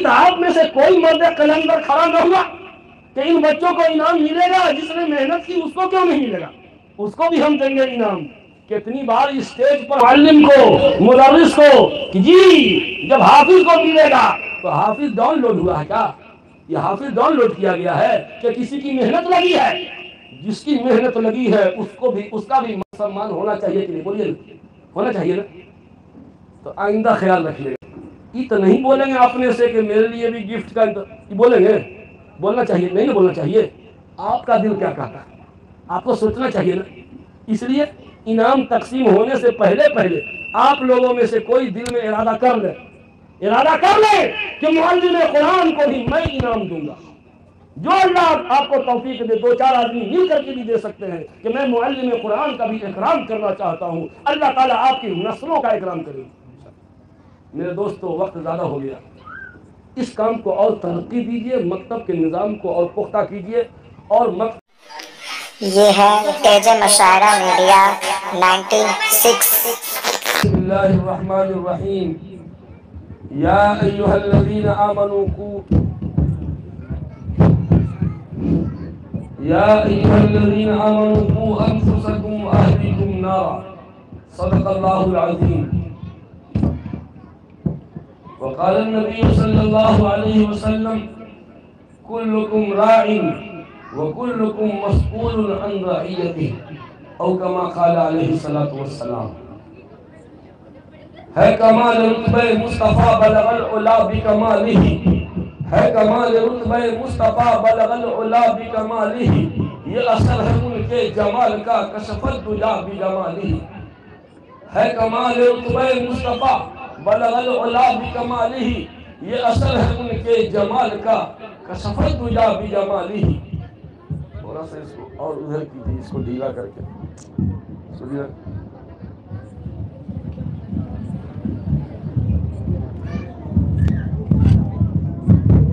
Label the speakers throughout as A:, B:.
A: آپ میں سے کوئی مرد قلندر کھڑا نہ ہوا کہ ان بچوں کو انعام ملے گا، جس نے محنت کی اس کو کیوں نہیں ملے گا، اس کو بھی ہم دیں گے انعام۔ کتنی بار اسٹیج پر معلم کو، مدرس کو کہ جی جب حافظ کو ملے گا تو حافظ ڈاؤن لوڈ ہوا ہے کیا؟ یہ حافظ ڈاؤن لوڈ کیا گیا ہے کہ کسی کی محنت لگی ہے؟ جس کی محنت لگی ہے اس کو بھی، اس کا بھی سمان ہونا چاہیے کہ نہیں؟ بولیے ہونا چاہیے نا؟ تو آئندہ خیال رکھیے گا، یہ تو نہیں بولیں گے اپنے سے کہ میرے لیے بھی گفٹ کا یہ بولیں گے؟ بولنا چاہیے نہیں نا؟ بولنا چاہیے۔ آپ کا دل کیا کہتا ہے آپ کو سوچنا چاہیے نا۔ اس لیے انعام تقسیم ہونے سے پہلے آپ لوگوں میں سے کوئی دل میں ارادہ کر لے کہ معلم قرآن کو بھی میں انعام دوں گا۔ جو اللہ آپ کو توفیق دے، دو چار آدمی مل کر کے بھی دے سکتے ہیں کہ میں معلم قرآن کا بھی اکرام کرنا چاہتا ہوں، اللہ تعالیٰ آپ کی نسلوں کا اکرام کرے گا۔ میرے دوستو وقت زیادہ ہو گیا، اس کام کو اور ترقی دیجیے، مکتب کے نظام کو اور پختہ کیجیے، اور
B: یہ ہے تیج مشاعرہ میڈیا 96۔
A: بسم اللہ الرحمن الرحیم۔ یا ایھا الذین آمنوا قوا انفسکم واہلیکم نارا، صدق اللہ العظیم۔ وقال النبی صلی اللہ علیہ وسلم کلکم راع وکلکم مسئول عن رعیتہ، او کما قال علیہ الصلوۃ والسلام۔ ہے کمال رتبہ مصطفیٰ بلغ العلا بکمالہ، ہے کمال رتبہ مصطفیٰ بلغ العلا بکمالہ، یہ اثر ہے ان کے جمال کا کشف الدجا بجمالہ۔ ہے کمال رتبہ مصطفیٰ بلغ العلا بکمالہ، یہ اثر ہے ان کے جمال کا کشف الدجا بجمالہ۔ تھوڑا سا اس کو اور ادھر کیجیے، اس کو ڈھیلا کر کے سنیے۔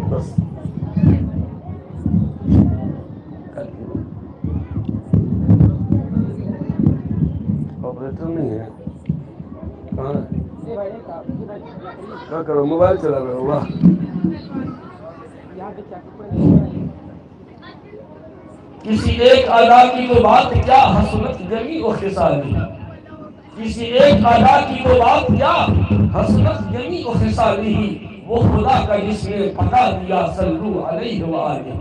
A: بس آپریٹر نہیں ہے کہاں ہے؟ کیا کرو، موبائل چلا رہا ہوا؟ کسی ایک ادا کی تو بات کیا حسنت جمی و خصالی، کسی ایک ادا کی تو بات کیا حسنت جمی و خصالی، وہ خدا کا جس نے پتا دیا صلو علیہ وآلہ۔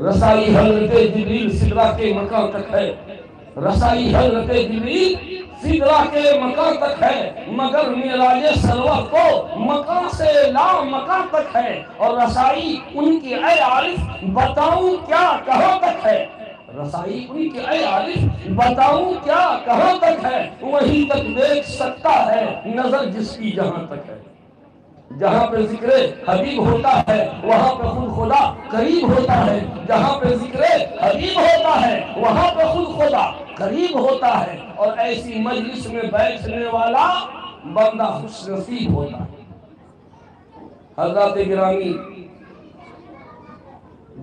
A: رسائی حضرت جبریل سدرہ کے مکان تک ہے، رسائی حضرت جبریل سدرہ کے مکان تک ہے، مگر معراج سرور کو مکان سے لا مکان تک ہے، اور رسائی ان کی اے عارف بتاؤں کیا کہاں تک ہے، رسائی ان کی اے عارف بتاؤں کیا کہاں تک ہے، وہیں تک دیکھ سکتا ہے نظر جس کی جہاں تک ہے۔ جہاں پہ ذکر حبیب ہوتا ہے وہاں پہ خود خدا قریب ہوتا ہے، جہاں پہ ذکر حبیب ہوتا ہے وہاں پہ خود خدا قریب ہوتا ہے، اور ایسی مجلس میں بیٹھنے والا بندہ خوش نصیب ہوتا ہے۔ حضرات گرامی،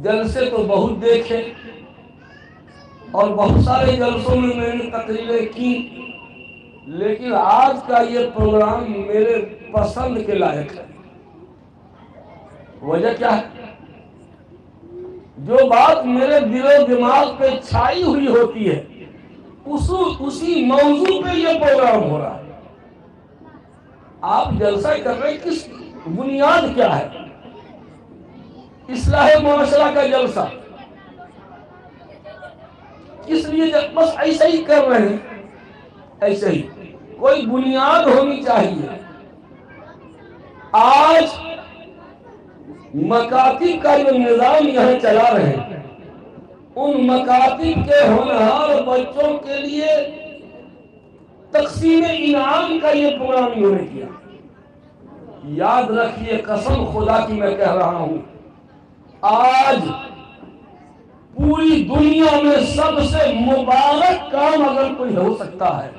A: جلسے تو بہت دیکھے اور بہت سارے جلسوں میں میں نے تقریریں کی، لیکن آج کا یہ پروگرام میرے پسند کے لائق ہے۔ وجہ کیا ہے؟ جو بات میرے دل و دماغ پہ چھائی ہوئی ہوتی ہے اسی موضوع پہ یہ پروگرام ہو رہا ہے۔ آپ جلسہ کر رہے ہیں، کس بنیاد کیا ہے؟ اصلاح معاشرہ کا جلسہ کس لیے؟ بس ایسے ہی کر رہے ہیں، ایسے ہی کوئی بنیاد ہونی چاہیے۔ آج مکاتب کا جو نظام یہاں چلا رہے ہیں، ان مکاتب کے ہونہار بچوں کے لیے تقسیم انعام کا یہ پروگرام انہوں نے کیا۔ یاد رکھیے، قسم خدا کی میں کہہ رہا ہوں، آج پوری دنیا میں سب سے مبارک کام اگر کوئی ہو سکتا ہے،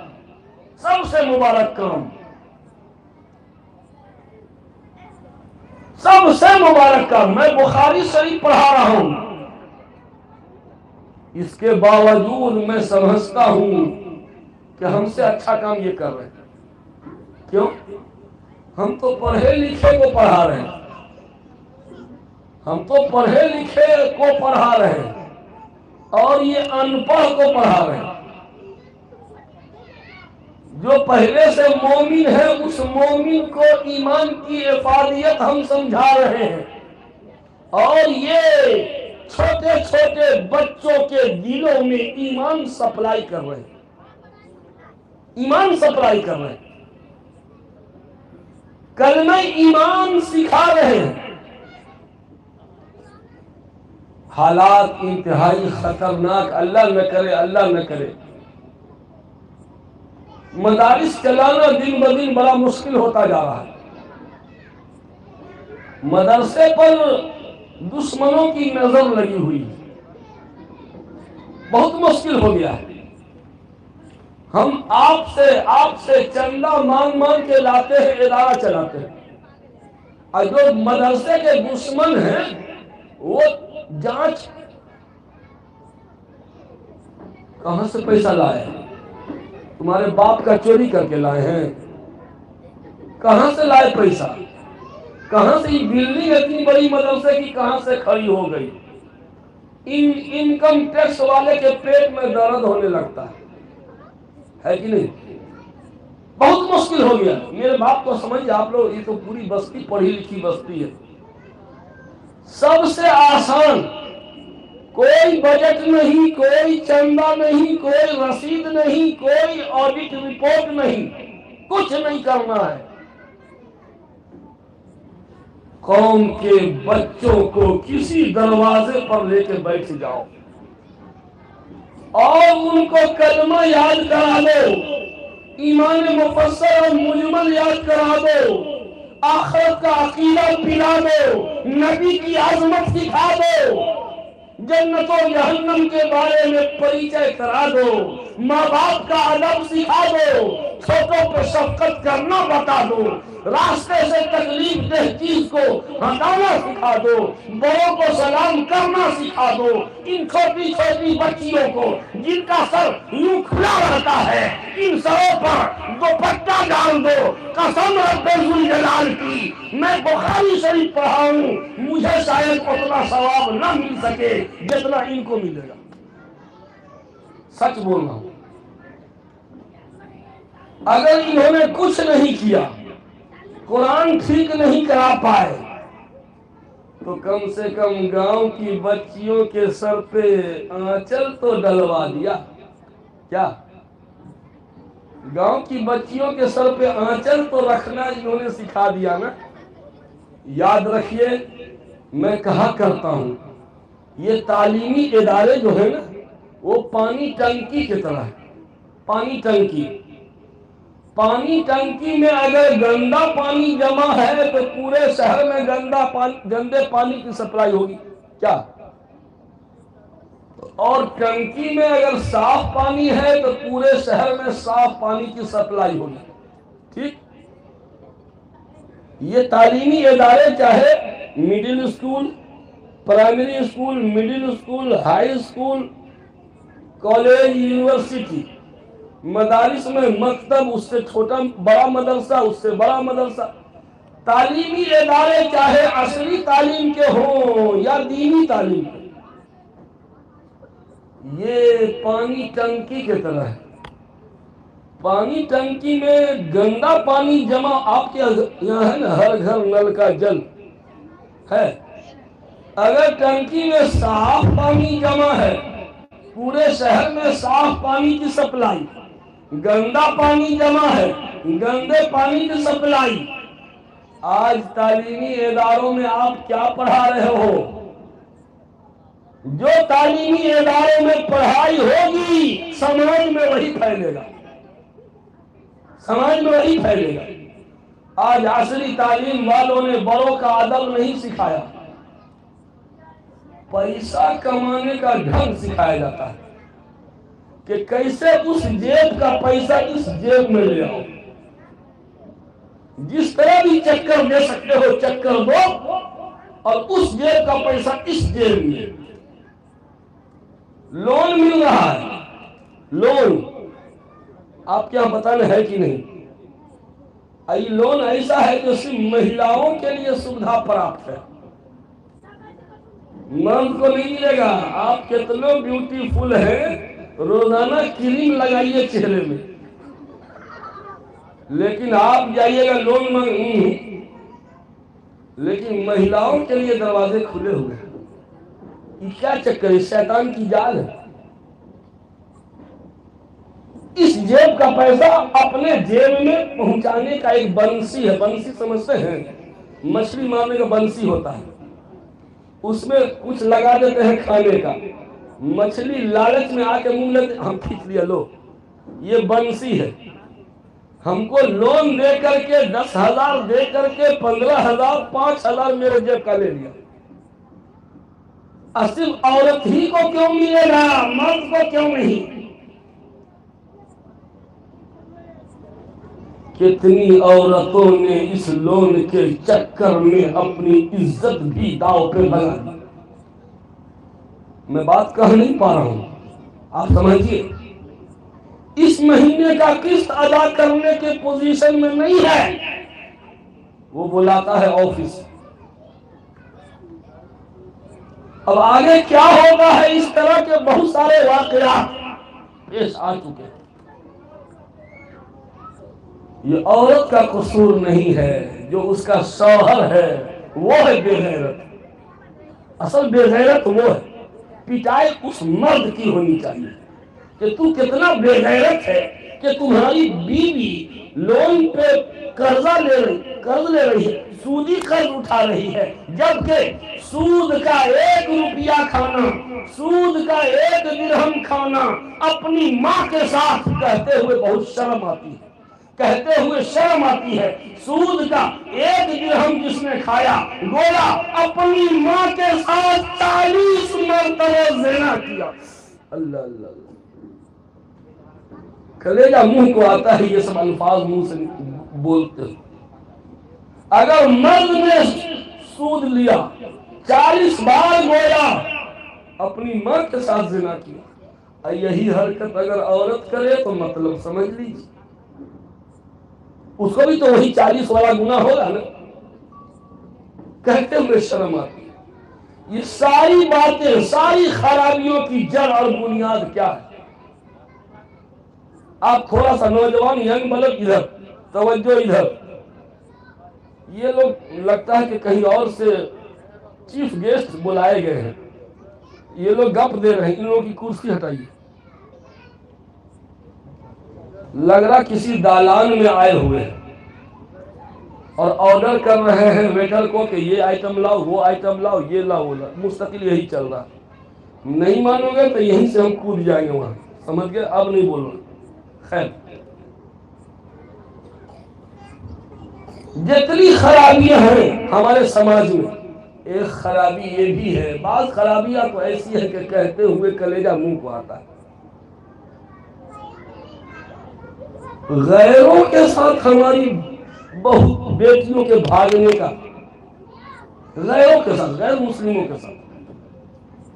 A: سب سے مبارک کام، سب سے مبارک کام، میں بخاری شریف پڑھا رہا ہوں، اس کے باوجود میں سمجھتا ہوں کہ ہم سے اچھا کام یہ کر رہے ہیں۔ کیوں؟ ہم تو پڑھے لکھے کو پڑھا رہے ہیں، ہم تو پڑھے لکھے کو پڑھا رہے ہیں اور یہ ان پڑھ کو پڑھا رہے ہیں۔ جو پہلے سے مومن ہے اس مومن کو ایمان کی افادیت ہم سمجھا رہے ہیں، اور یہ چھوٹے چھوٹے بچوں کے دلوں میں ایمان سپلائی کر رہے ہیں، ایمان سپلائی کر رہے ہیں، کلمہ ایمان سکھا رہے ہیں۔ حالات انتہائی خطرناک، اللہ نہ کرے، اللہ نہ کرے۔ مدارس چلانا دن بدن بڑا مشکل ہوتا جا رہا ہے۔ مدرسے پر دشمنوں کی نظر لگی ہوئی ہے، بہت مشکل ہو گیا ہے۔ ہم آپ سے چندہ مانگ کے لاتے ہیں، ادارہ چلاتے ہیں، اور جو مدرسے کے دشمن ہیں وہ جانچ کہاں سے پیسہ لائے ہیں؟ تمہارے باپ کا چوری کر کے لائے ہیں؟ کہاں سے لائے پیسہ؟ کہاں سے یہ بلڈنگ اتنی بڑی مدرسے کی کہاں سے کھڑی ہو گئی؟ انکم ٹیکس والے کے پیٹ میں درد ہونے لگتا ہے کہ نہیں؟ بہت مشکل ہو گیا۔ میرے باپ کو سمجھ، آپ لوگ، یہ تو پوری بستی پڑھی لکھی بستی ہے۔ سب سے آسان، کوئی بجٹ نہیں، کوئی چندہ نہیں، کوئی رسید نہیں، کوئی آڈٹ رپورٹ نہیں، کچھ نہیں کرنا ہے۔ قوم کے بچوں کو کسی دروازے پر لے کے بیٹھ جاؤ اور ان کو کلمہ یاد کرا دو، ایمان مفصل اور مجمل یاد کرا دو، آخرت کا عقیدہ پلا دو، نبی کی عظمت سکھا دو، جنت و جہنم کے بارے میں پریچے کرا دو، ماں باپ کا ادب سکھا دو، چھوٹوں پہ شفقت کرنا بتا دو، راستے سے تکلیف دہ چیز کو ہٹانا سکھا دو، بڑوں کو سلام کرنا سکھا دو۔ ان چھوٹی چھوٹی بچیوں کو جن کا سر یوں کھلا رہتا ہے، ان سروں پر دوپٹہ ڈال دو۔ قسم رب ذوالجلال کی، میں بخاری شریف پڑھا ہوں، مجھے شاید اتنا ثواب نہ مل سکے جتنا ان کو ملے گا، سچ بول رہا ہوں۔ اگر انہوں نے کچھ نہیں کیا، قرآن ٹھیک نہیں کرا پائے، تو کم سے کم گاؤں کی بچیوں کے سر پہ آنچل تو ڈلوا دیا۔ کیا گاؤں کی بچیوں کے سر پہ آنچل تو رکھنا انہوں نے سکھا دیا نا؟ یاد رکھیے، میں کہا کرتا ہوں، یہ تعلیمی ادارے جو ہیں نا، وہ پانی ٹنکی کی طرح ہے۔ پانی ٹنکی، پانی ٹنکی میں اگر گندا پانی جمع ہے تو پورے شہر میں گندے پانی کی سپلائی ہوگی کیا؟ اور ٹنکی میں اگر صاف پانی ہے تو پورے شہر میں صاف پانی کی سپلائی ہوگی، ٹھیک؟ یہ تعلیمی ادارے چاہے middle school, primary school, middle school, high school, college, university, مدارس میں مکتب، اس سے چھوٹا بڑا مدرسہ، اس سے بڑا مدرسہ، تعلیمی ادارے چاہے عصری تعلیم کے ہوں یا دینی تعلیم کے، یہ پانی ٹنکی کی طرح ہے۔ پانی ٹنکی میں گندا پانی جمع، آپ کے یہاں ہے نا ہر گھر نل کا جل ہے، اگر ٹنکی میں صاف پانی جمع ہے، پورے شہر میں صاف پانی کی سپلائی، گندا پانی جمع ہے، گندے پانی کی سپلائی، آج تعلیمی اداروں میں آپ کیا پڑھا رہے ہو؟ جو تعلیمی اداروں میں پڑھائی ہوگی سماج میں وہی پھیلے گا، سماج میں وہی پھیلے گا۔ آج عصری تعلیم والوں نے بڑوں کا ادب نہیں سکھایا، پیسہ کمانے کا ڈھنگ سکھایا جاتا ہے کہ کیسے اس جیب کا پیسہ اس جیب میں لے آؤ، جس طرح بھی چکر دے سکتے ہو چکر دو، اور اس جیب کا پیسہ اس جیب میں۔ لون مل رہا ہے، لون آپ کیا بتانا ہے کہ نہیں؟ یہ لون ایسا ہے جو صرف مہیلاؤں کے لیے سویدھا پراپت ہے، مرد کو نہیں ملے گا۔ آپ کتنے بیوٹیفل ہیں، روزانہ کریم لگائیے چہرے میں، لیکن آپ جائیے گا لون مانگ، لیکن مہیلاؤں کے لیے دروازے کھلے ہوئے ہیں۔ یہ کیا چکر ہے؟ شیطان کی جال ہے۔ اس جیب کا پیسہ اپنے جیب میں پہنچانے کا ایک بنسی ہے۔ بنسی سمجھتے ہیں؟ مچھلی مارنے کا بنسی ہوتا ہے، اس میں کچھ لگا دیتے ہیں کھانے کا، مچھلی لالچ میں آ کے منہ لیتے، ہم کھینچ لیا، لو یہ بنسی ہے۔ ہم کو لون دے کر کے 10,000 دے کر کے 15,000 5,000 میرے جیب کا لے لیا۔ صرف عورت ہی کو کیوں ملے گا، مرد کو کیوں نہیں؟ کتنی عورتوں نے اس لون کے چکر میں اپنی عزت بھی داؤ پہ لگا دی۔ میں بات کہہ نہیں پا رہا ہوں، آپ سمجھیے۔ اس مہینے کا قسط ادا کرنے کے پوزیشن میں نہیں ہے، وہ بلاتا ہے آفس۔ اب آگے کیا ہوگا ہے، اس طرح کے بہت سارے واقعات پیش آ چکے ہیں۔ یہ عورت کا قصور نہیں ہے، جو اس کا شوہر ہے وہ ہے بے غیرت۔ اصل بے غیرت وہ ہے، پٹائی اس مرد کی ہونی چاہیے کہ تو کتنا بے غیرت ہے کہ تمہاری بیوی لون پہ قرض لے رہی ہے، سودی قرض اٹھا رہی ہے، جبکہ سود کا 1 روپیہ کھانا، سود کا 1 درہم کھانا اپنی ماں کے ساتھ کہتے ہوئے بہت شرم آتی ہے، کہتے ہوئے شرم آتی ہے۔ سود کا 1 درہم جس نے کھایا، گویا اپنی ماں کے ساتھ 40 مرتبہ زنا کیا۔ اللہ اللہ اللہ، کلیجہ منہ کو آتا ہے یہ سب الفاظ منہ سے بولتے ہیں۔ اگر مرد نے سود لیا 40 بار، گویا اپنی ماں کے ساتھ زنا کیا۔ یہی حرکت اگر عورت کرے تو مطلب سمجھ لیجیے، اس کو بھی تو وہی 40 والا گناہ ہوگا نا۔ کہتے ہوئے شرم آتی ہے۔ یہ ساری باتیں، ساری خرابیوں کی جڑ اور بنیاد کیا ہے؟ آپ تھوڑا سا نوجوان ینگ بلد ادھر توجہ، ادھر یہ لوگ لگتا ہے کہ کہیں اور سے چیف گیسٹ بلائے گئے ہیں، یہ لوگ گپ دے رہے ہیں، ان لوگوں کی کرسی ہٹائیے۔ لگ رہا کسی دالان میں آئے ہوئے ہیں اور آرڈر کر رہے ہیں ویٹر کو کہ یہ آئٹم لاؤ، وہ آئٹم لاؤ، یہ لاؤ، وہ لاؤ، مستقل یہی چل رہا۔ نہیں مانو گے تو یہیں سے ہم کود جائیں گے وہاں، سمجھ گئے؟ اب نہیں بولنا۔ خیر، جتنی خرابیاں ہیں ہمارے سماج میں، ایک خرابی یہ بھی ہے، بعض خرابیاں تو ایسی ہے کہ کہتے ہوئے کلیجہ منہ کو آتا ہے۔ غیروں کے ساتھ ہماری بہت بیٹیوں کے بھاگنے کا، غیروں کے ساتھ، غیر مسلموں کے ساتھ،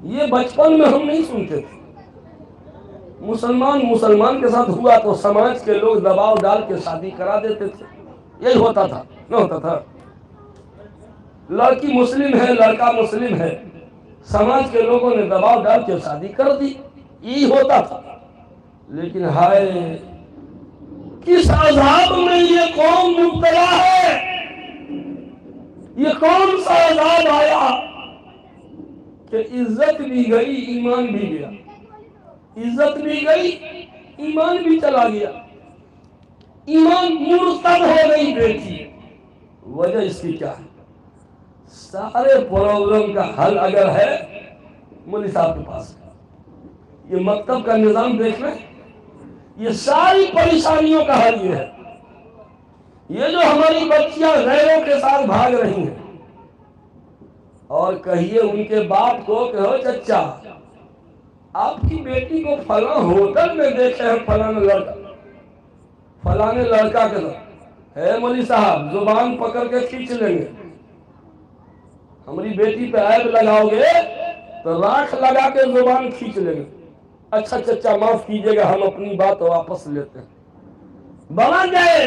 A: یہ بچپن میں ہم نہیں سنتے تھے۔ مسلمان کے ساتھ ہوا تو سماج کے لوگ دباؤ ڈال کے شادی کرا دیتے تھے، یہی ہوتا تھا، نہ ہوتا تھا؟ لڑکی مسلم ہے، لڑکا مسلم ہے، سماج کے لوگوں نے دباؤ ڈال کے شادی کر دی، یہی ہوتا تھا۔ لیکن ہائے، کس عذاب میں یہ قوم مبتلا ہے! یہ کون سا عذاب آیا کہ عزت بھی گئی، ایمان بھی گیا، عزت بھی گئی، ایمان بھی چلا گیا، ایمان مرتد ہو گئی بیٹی۔ وجہ اس کی کیا ہے؟ سارے پرابلم کا حل اگر ہے مولوی صاحب کے پاس ہے۔ یہ مکتب کا نظام دیکھ لیں، یہ ساری پریشانیوں کا حل یہ ہے۔ یہ جو ہماری بچیاں غیروں کے ساتھ بھاگ رہی ہیں، اور کہیے ان کے باپ کو کہ ہو چچا، آپ کی بیٹی کو فلاں ہوٹل میں دیکھے ہیں فلاں لڑکا کے ساتھ، ہے مولوی صاحب زبان پکڑ کے کھینچ لیں گے۔ ہماری بیٹی پہ عیب لگاؤ گے تو راکھ لگا کے زبان کھینچ لیں گے۔ اچھا چچا معاف کیجئے گا، ہم اپنی بات واپس لیتے ہیں۔ بنا جائے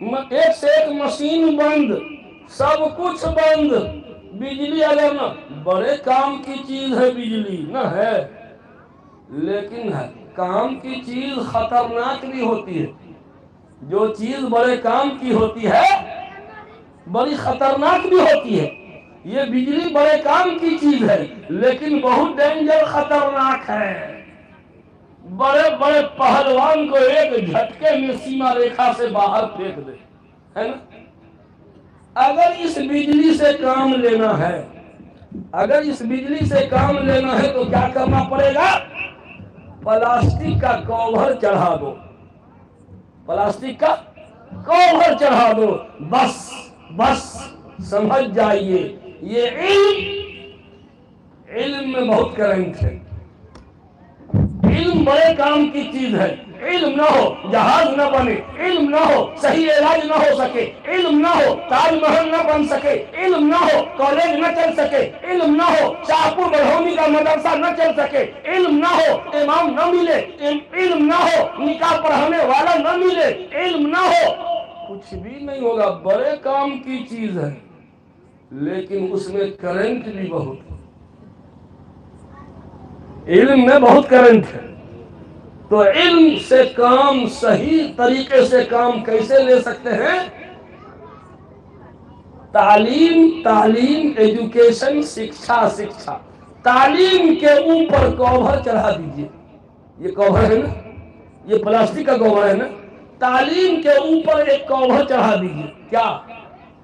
A: ایک سے ایک مشین بند، سب کچھ بند، بجلی اگر نہ، بڑے کام کی چیز ہے بجلی نہ ہے، لیکن ہے کام کی چیز خطرناک بھی ہوتی ہے، جو چیز بڑے کام کی ہوتی ہے بڑی خطرناک بھی ہوتی ہے، یہ بجلی بڑے کام کی چیز ہے لیکن بہت ڈینجر خطرناک ہے، بڑے بڑے پہلوان کو ایک جھٹکے میں سیما ریکھا سے باہر پھینک دے، ہے نا؟ اگر اس بجلی سے کام لینا ہے، اگر اس بجلی سے کام لینا ہے تو کیا کرنا پڑے گا؟ پلاسٹک کا کور چڑھا دو، پلاسٹک کا کور چڑھا دو، بس بس سمجھ جائیے یہ علم میں بہت کرنٹ ہے، علم بڑے کام کی چیز ہے، علم نہ ہو جہاز نہ بنے، علم نہ ہو صحیح علاج نہ ہو سکے، علم نہ ہو تاج محل نہ بن سکے، علم نہ ہو کالج نہ چل سکے، علم نہ ہو شاہپور بڑھونی کا مدرسہ نہ چل سکے، علم نہ ہو امام نہ ملے، علم نہ ہو نکاح پڑھانے والا نہ ملے، علم نہ ہو کچھ بھی نہیں ہوگا، بڑے کام کی چیز ہے لیکن اس میں کرنٹ بھی بہت ہے، علم میں بہت کرنٹ ہے، تو علم سے کام صحیح طریقے سے کام کیسے لے سکتے ہیں؟ تعلیم ایجوکیشن، شکشا، تعلیم کے اوپر کور چڑھا دیجئے، یہ کور ہے نا، یہ پلاسٹک کا کور ہے نا، تعلیم کے اوپر ایک کور چڑھا دیجئے، کیا؟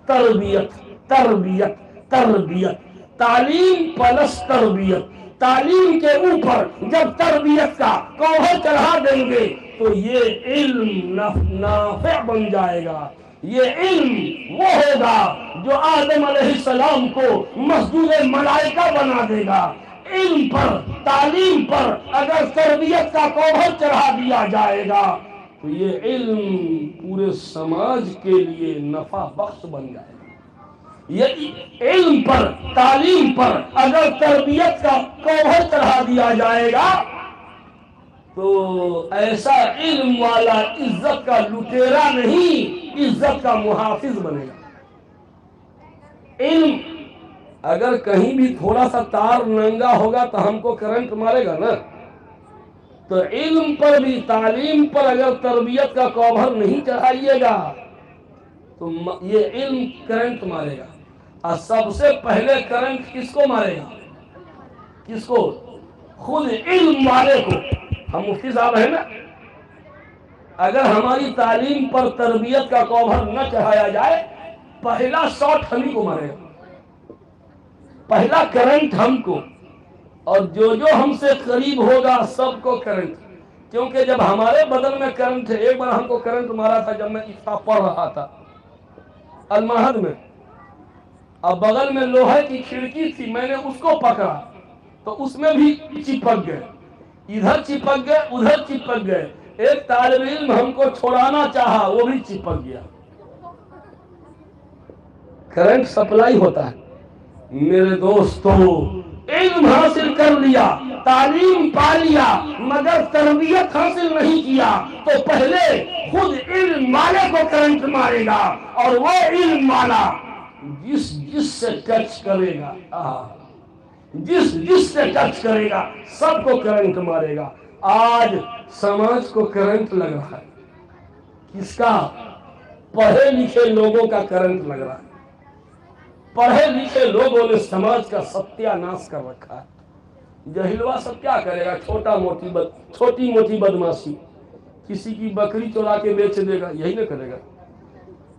A: تربیت، تعلیم پلس تربیت، تعلیم کے اوپر جب تربیت کا کور چڑھا دیں گے تو یہ علم نافع بن جائے گا، یہ علم وہ ہوگا جو آدم علیہ السلام کو مسجود ملائکہ بنا دے گا، علم پر تعلیم پر اگر تربیت کا کور چڑھا دیا جائے گا تو یہ علم پورے سماج کے لیے نفع بخش بن جائے گا، یہ علم پر تعلیم پر اگر تربیت کا کور چڑھا دیا جائے گا تو ایسا علم والا عزت کا لٹیرا نہیں، عزت کا محافظ بنے گا۔ علم اگر کہیں بھی تھوڑا سا تار ننگا ہوگا تو ہم کو کرنٹ مارے گا نا، تو علم پر بھی تعلیم پر اگر تربیت کا کور نہیں چڑھائیے گا تو یہ علم کرنٹ مارے گا، اور سب سے پہلے کرنٹ کس کو مارے گا؟ کس کو؟ خود علم والے کو۔ ہم مفتی صاحب ہیں نا، اگر ہماری تعلیم پر تربیت کا کور نہ چڑھایا جائے پہلا شاٹ ہم ہی کو مارے گا، پہلا کرنٹ ہم کو، اور جو ہم سے قریب ہوگا سب کو کرنٹ، کیونکہ جب ہمارے بدن میں کرنٹ ہے، ایک بار ہم کو کرنٹ مارا تھا جب میں افتاح پڑھ رہا تھا المہد میں، اب بغل میں لوہے کی کھڑکی تھی، میں نے اس کو پکڑا تو اس میں بھی چپک گئے، ادھر چپک گئے ادھر چپک گئے، ایک طالب علم ہم کو چھوڑانا چاہا وہ بھی چپک گیا۔ کرنٹ سپلائی ہوتا ہے میرے دوستو، علم حاصل کر لیا، تعلیم پا لیا، مگر تربیت حاصل نہیں کیا تو پہلے خود علم والے کو کرنٹ مارے گا، اور وہ علم والا جس سے ٹچ کرے گا، جس سے ٹچ کرے گا سب کو کرنٹ مارے گا۔ آج سماج کو کرنٹ لگ رہا ہے، کس کا؟ پڑھے لکھے لوگوں کا کرنٹ لگ رہا ہے، پڑھے لکھے لوگوں نے سماج کا ستیہ ناش کر رکھا ہے۔ جہلوا سب کیا کرے گا؟ چھوٹی موٹی بدماشی، کسی کی بکری چورا کے بیچ دے گا، یہی نہ کرے گا؟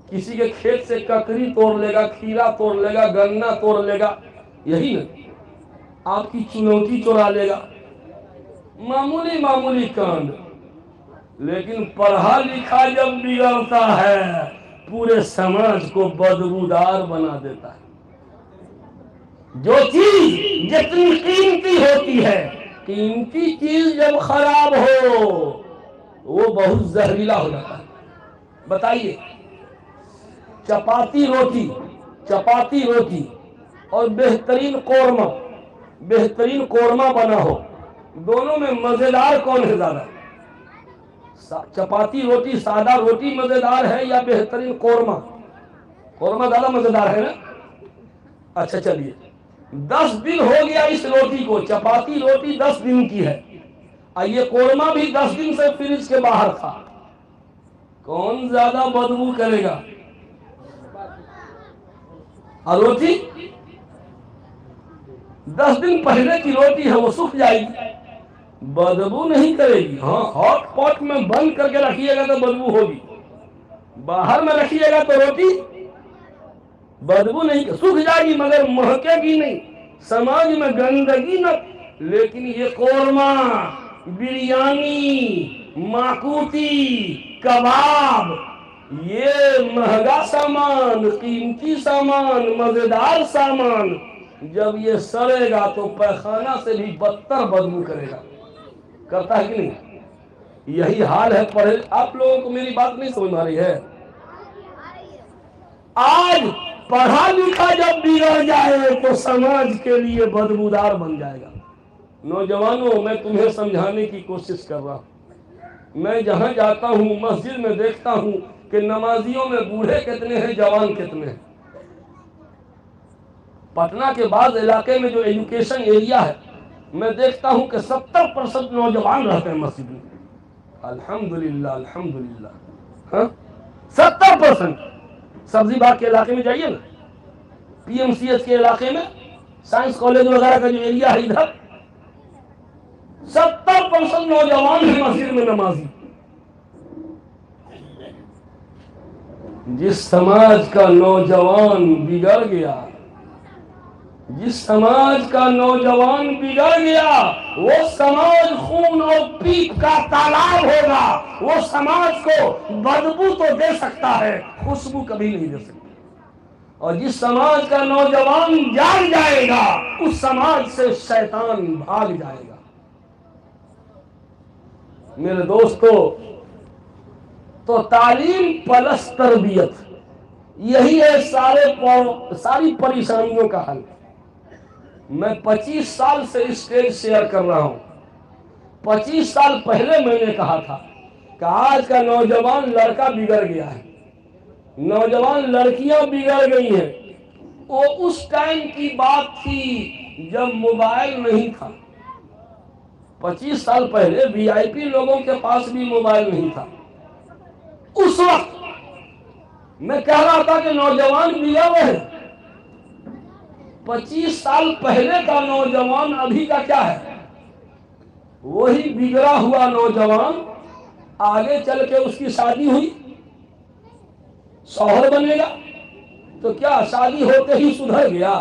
A: کسی کے کھیت سے ککری توڑ لے گا، کھیرا توڑ لے گا، گنا توڑ لے گا، یہی نا؟ آپ کی چنوتی چورا لے گا، معمولی کانڈ، لیکن پڑھا لکھا جب بگڑتا ہے پورے سماج کو بدبودار بنا دیتا ہے۔ جو چیز جتنی قیمتی ہوتی ہے، قیمتی چیز جب خراب ہو وہ بہت زہریلا ہو جاتا ہے۔ بتائیے، چپاتی روٹی اور بہترین قورمہ بنا ہو، دونوں میں مزیدار کون ہے زیادہ؟ چپاتی روٹی سادہ روٹی مزیدار ہے یا بہترین قورمہ؟ قورمہ زیادہ مزیدار ہے نا؟ اچھا چلیے، 10 دن ہو گیا اس روٹی کو، چپاتی روٹی 10 دن کی ہے، اور یہ قورمہ بھی 10 دن سے فریج کے باہر تھا، کون زیادہ بدبو کرے گا؟ اور روٹی 10 دن پہلے کی روٹی ہے، وہ سوکھ جائے گی، بدبو نہیں کرے گی۔ ہاں ہاٹ پاٹ میں بند کر کے رکھیے گا تو بدبو ہوگی، باہر میں رکھیے گا تو روٹی بدبو نہیں، سوکھ جائے گی مگر مہکے گی نہیں، سماج میں گندگی نہ۔ لیکن یہ قورمہ، بریانی، ماکوتی، کباب، یہ مہنگا سامان، قیمتی سامان، مزیدار سامان، جب یہ سڑے گا تو پیخانہ سے بھی بدتر بدبو کرے گا، کرتا ہے کہ نہیں؟ یہی حال ہے۔ پڑھے آپ لوگوں کو میری بات نہیں سمجھ آ رہی ہے؟ آج پڑھا لکھا جب بگڑ جائے تو سماج کے لیے بدبودار بن جائے گا۔ نوجوانوں، میں تمہیں سمجھانے کی کوشش کر رہا ہوں، میں جہاں جاتا ہوں مسجد میں دیکھتا ہوں کہ نمازیوں میں بوڑھے کتنے ہیں، جوان کتنے ہیں۔ پٹنہ کے بعض علاقے میں جو ایجوکیشن ایریا ہے، میں دیکھتا ہوں کہ 70% نوجوان رہتے ہیں مسجد میں۔ الحمدللہ الحمدللہ، ہاں 70%۔ سبزی باغ کے علاقے میں جائیے نا، پی ایم سی ایچ کے علاقے میں، سائنس کالج وغیرہ کا جو ایریا ہے ادھر، 70% نوجوان ہیں مسجد میں نمازی۔ جس سماج کا نوجوان بگڑ گیا، جس سماج کا نوجوان بگڑ گیا، وہ سماج خون اور پیپ کا تالاب ہوگا۔ وہ سماج کو بدبو تو دے سکتا ہے، خوشبو کبھی نہیں دے سکتا۔ اور جس سماج کا نوجوان جاگ جائے گا، اس سماج سے شیطان بھاگ جائے گا۔ میرے دوستو، تو تعلیم پلس تربیت، یہی ہے ساری پریشانیوں کا حل۔ میں 25 سال سے اسٹیج شیئر کر رہا ہوں۔ 25 سال پہلے میں نے کہا تھا کہ آج کا نوجوان لڑکا بگڑ گیا ہے، نوجوان لڑکیاں بگڑ گئی ہیں۔ وہ اس ٹائم کی بات تھی جب موبائل نہیں تھا۔ 25 سال پہلے وی آئی پی لوگوں کے پاس بھی موبائل نہیں تھا۔ اس وقت میں کہہ رہا تھا کہ نوجوان بگڑ رہے ہیں۔ 25 سال پہلے کا نوجوان ابھی کا کیا ہے؟ وہی بگڑا ہوا نوجوان آگے چل کے اس کی شادی ہوئی، شوہر بنے گا تو کیا شادی ہوتے ہی سدھر گیا؟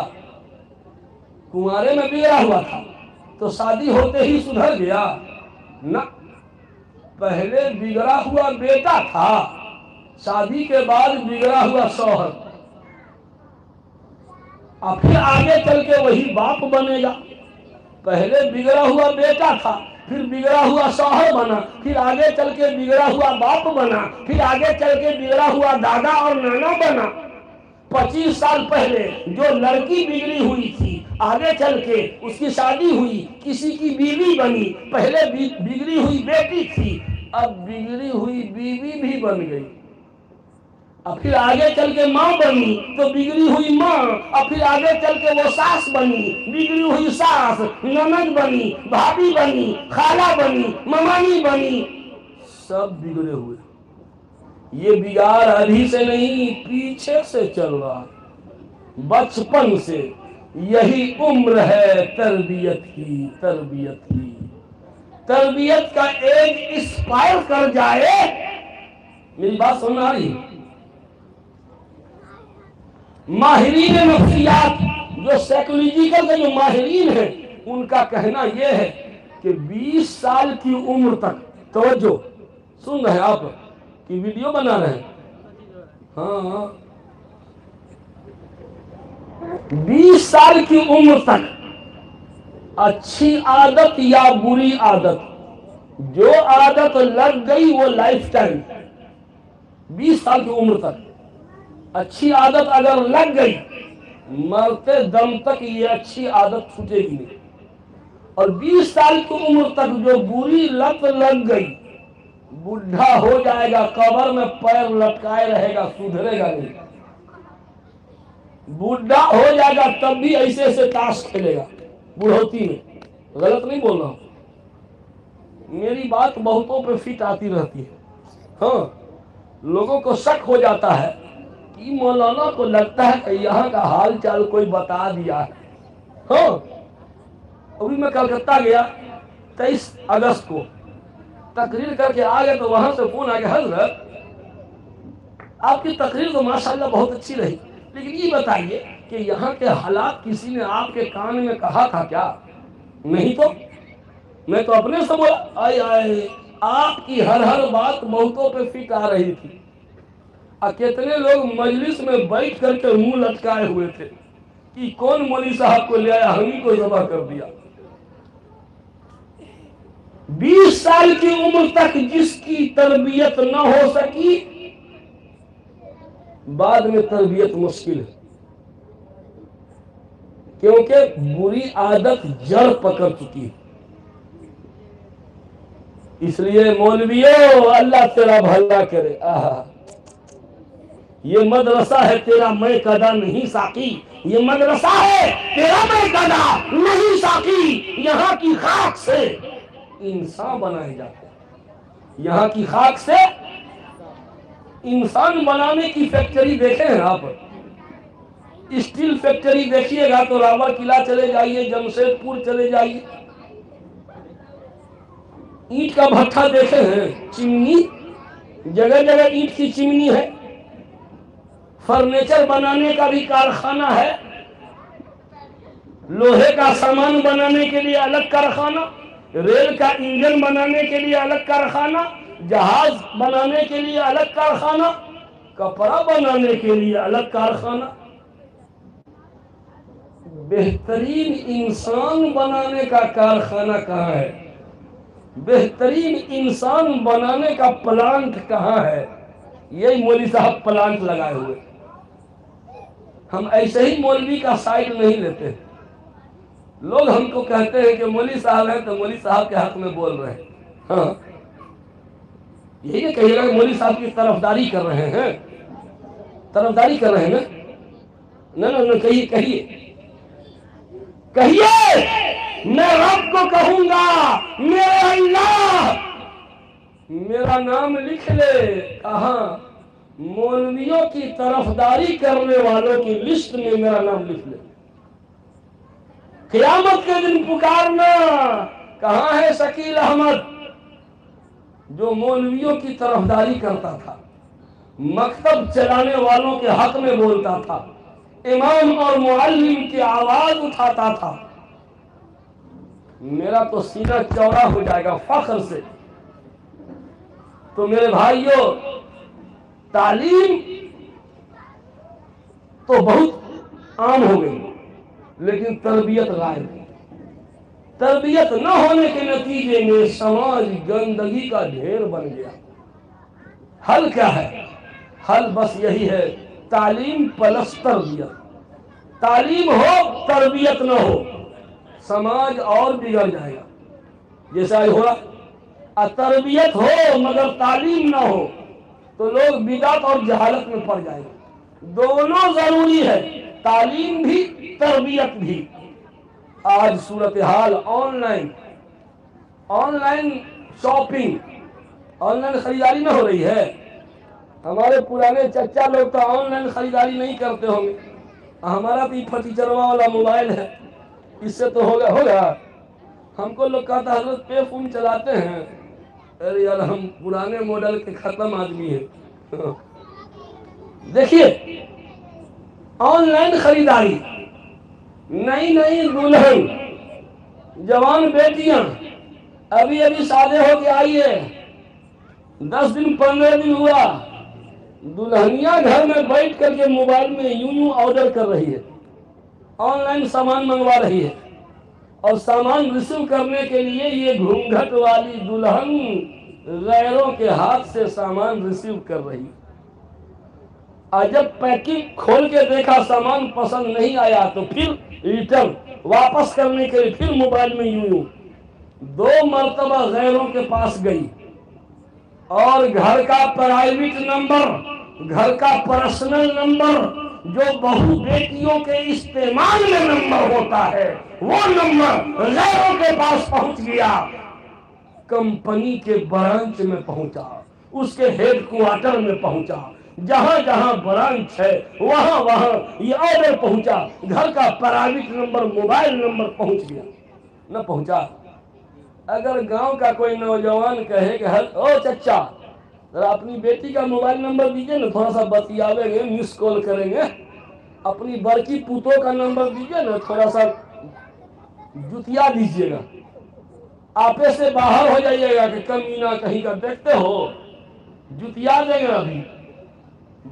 A: کنوارے میں بگڑا ہوا تھا تو شادی ہوتے ہی سدھر گیا؟ نہ، پہلے بگڑا ہوا بیٹا تھا، شادی کے بعد بگڑا ہوا شوہر، اور پھر آگے چل کے وہی باپ بنے گا۔ پہلے بگڑا ہوا بیٹا تھا، پھر بگڑا ہوا شوہر بنا، پھر آگے چل کے بگڑا ہوا باپ بنا، پھر آگے چل کے بگڑا ہوا دادا اور نانا بنا۔ 25 سال پہلے جو لڑکی بگڑی ہوئی تھی، آگے چل کے اس کی شادی ہوئی، کسی کی بیوی بنی۔ پہلے بگڑی ہوئی بیٹی تھی، اب بگڑی ہوئی بیوی بھی بن گئی، اور پھر آگے چل کے ماں بنی تو بگڑی ہوئی ماں، اور پھر آگے چل کے وہ ساس بنی، بگڑی ہوئی ساس، نند بنی، بھابھی بنی، خالہ بنی، ممانی بنی، سب بگڑے ہوئے۔ یہ بگاڑ ابھی سے نہیں، پیچھے سے چل رہا، بچپن سے۔ یہی عمر ہے تربیت کی، تربیت کی۔ تربیت کا ایج ایکسپائر کر جائے، میری بات سن آ رہی ہے؟ ماہرین نفسیات، جو سائیکولوجیکل کے جو ماہرین ہیں، ان کا کہنا یہ ہے کہ 20 سال کی عمر تک، توجہ سن رہے ہیں آپ کہ ویڈیو بنا رہے ہیں؟ ہاں، 20 سال کی عمر تک اچھی عادت یا بری عادت، جو عادت لگ گئی وہ لائف ٹائم، 20 سال کی عمر تک اچھی عادت اگر لگ گئی، مرتے دم تک یہ اچھی عادت چھوٹے گی نہیں۔ اور 20 سال کی عمر تک جو بری لت لگ گئی، بوڑھا ہو جائے گا قبر میں پیر لٹکائے رہے گا، سدھرے گا نہیں۔ بوڑھا ہو جائے گا تب بھی ایسے ایسے تاش کھیلے گا بڑھوتی میں۔ غلط نہیں بول رہا ہوں، میری بات بہتوں پہ فٹ آتی رہتی ہے۔ ہاں، لوگوں کو شک ہو جاتا ہے کہ مولانا کو لگتا ہے کہ یہاں کا حال چال کوئی بتا دیا ہے۔ ہاں، ابھی میں کلکتہ گیا 23 اگست کو، تقریر کر کے آ گئے تو وہاں سے فون آ گیا، حضرت آپ کی تقریر تو ماشاءاللہ بہت اچھی رہی، لیکن یہ بتائیے کہ یہاں کے حالات کسی نے آپ کے کان میں کہا تھا کیا؟ نہیں تو میں تو اپنے سے بولا۔ آئے آئے، آپ کی ہر بات بہتوں پہ فٹ آ رہی تھی۔ کتنے لوگ مجلس میں بیٹھ کر کے منہ لٹکائے ہوئے تھے کہ کون مولوی صاحب کو لے آیا، ہم ہی کو ذبح کر دیا۔ 20 سال کی عمر تک جس کی تربیت نہ ہو سکی، بعد میں تربیت مشکل ہے، کیونکہ بری عادت جڑ پکڑ چکی ہے۔ اس لیے مولویوں، اللہ تیرا بھلا کرے۔ یہ مدرسہ ہے تیرا میں قدا نہیں ساقی، یہ مدرسہ ہے تیرا میں قدا نہیں ساقی۔ یہاں کی خاک سے انسان بنائے جاتے ہیں، یہاں کی خاک سے انسان بنانے کی فیکٹری دیکھیں ہیں آپ؟ اسٹیل فیکٹری دیکھیے گا تو راوڑ قلعہ چلے جائیے، جمشید پور چلے جائیے، اینٹ کا بھٹا دیکھے ہیں، چمنی، جگہ جگہ اینٹ کی چمنی ہے۔ فرنیچر بنانے کا بھی کارخانہ ہے، لوہے کا سامان بنانے کے لیے الگ کارخانہ، ریل کا انجن بنانے کے لیے الگ کارخانہ، جہاز بنانے کے لیے الگ کارخانہ، کپڑا بنانے کے لیے الگ کارخانہ۔ بہترین انسان بنانے کا کارخانہ کہاں ہے؟ بہترین انسان بنانے کا پلانٹ کہاں ہے؟ یہی مولوی صاحب پلانٹ لگائے ہوئے۔ ہم ایسے ہی مولوی کا سائڈ نہیں لیتے۔ لوگ ہم کو کہتے ہیں کہ مولوی صاحب ہیں تو مولوی صاحب کے حق میں بول رہے ہیں۔ ہاں، یہی کہیے گا کہ مولوی صاحب کی طرفداری کر رہے ہیں، طرفداری کر رہے ہیں نا؟ نہ کہیے میں رب کو کہوں گا میرے اللہ میرا نام لکھ لے، کہاں؟ مولویوں کی طرفداری کرنے والوں کی لسٹ میں میرا نام لکھ لے۔ قیامت کے دن پکارنا، کہاں ہے شکیل احمد جو مولویوں کی طرفداری کرتا تھا، مکتب چلانے والوں کے حق میں بولتا تھا، امام اور معلم کی آواز اٹھاتا تھا؟ میرا تو سینہ چوڑا ہو جائے گا فخر سے۔ تو میرے بھائیوں، تعلیم تو بہت عام ہو گئی، لیکن تربیت غائب ہے۔ تربیت نہ ہونے کے نتیجے میں سماج گندگی کا ڈھیر بن گیا۔ حل کیا ہے؟ حل بس یہی ہے، تعلیم پلس تربیت۔ تعلیم ہو تربیت نہ ہو، سماج اور بگڑ جائے گا۔ جیسا ہو رہا، تربیت ہو مگر تعلیم نہ ہو تو لوگ بدعت اور جہالت میں پڑ جائیں گے۔ دونوں ضروری ہے، تعلیم بھی تربیت بھی۔ آج صورتحال on line shopping, on line خریداری نہ ہو رہی ہے۔ ہمارے پرانے چچا لوگ تو آن لائن خریداری نہیں کرتے ہوں گے، ہمارا بھی پھٹیچروا والا موبائل ہے، اس سے تو ہوگا۔ ہم کو لوگ کہتا حضرت پے فون چلاتے ہیں، ارے یار ہم پرانے ماڈل کے ختم آدمی ہیں۔ دیکھیے، آن لائن خریداری، نئی دلہن، جوان بیٹیاں ابھی شادی ہو کے آئی ہے، 10 دن 15 دن ہوا، دلہنیاں گھر میں بیٹھ کر کے موبائل میں یوں آرڈر کر رہی ہے، آن لائن سامان منگوا رہی ہے، اور سامان ریسیو کرنے کے لیے یہ گھونگھٹ والی دلہن غیروں کے ہاتھ سے سامان ریسیو کر رہی۔ اور جب پیکنگ کھول کے دیکھا سامان پسند نہیں آیا تو پھر ریٹرن واپس کرنے کے لیے پھر موبائل میں یوں 2 مرتبہ غیروں کے پاس گئی اور گھر کا پرائیویٹ نمبر، گھر کا پرسنل نمبر، جو بہو بیٹیوں کے استعمال میں نمبر ہوتا ہے، وہ نمبر غیروں کے پاس پہنچ گیا، کمپنی کے برانچ میں پہنچا، اس کے ہیڈ کوارٹر میں پہنچا، جہاں جہاں برانچ ہے وہاں وہاں یہ آرڈر پہنچا، گھر کا پرائیویٹ نمبر، موبائل نمبر پہنچ گیا، نہ پہنچا؟ اگر گاؤں کا کوئی نوجوان کہے کہ او چچا ذرا اپنی بیٹی کا موبائل نمبر دیجئے نا، تھوڑا سا بتیاویں گے، مس کال کریں گے، اپنی بڑکی پوتوں کا نمبر دیجئے نا، تھوڑا سا جتیا دیجئے گا، آپے سے باہر ہو جائیے گا کہ کمینہ کہیں کا دیکھتے ہو، جتیا دیں گے ابھی،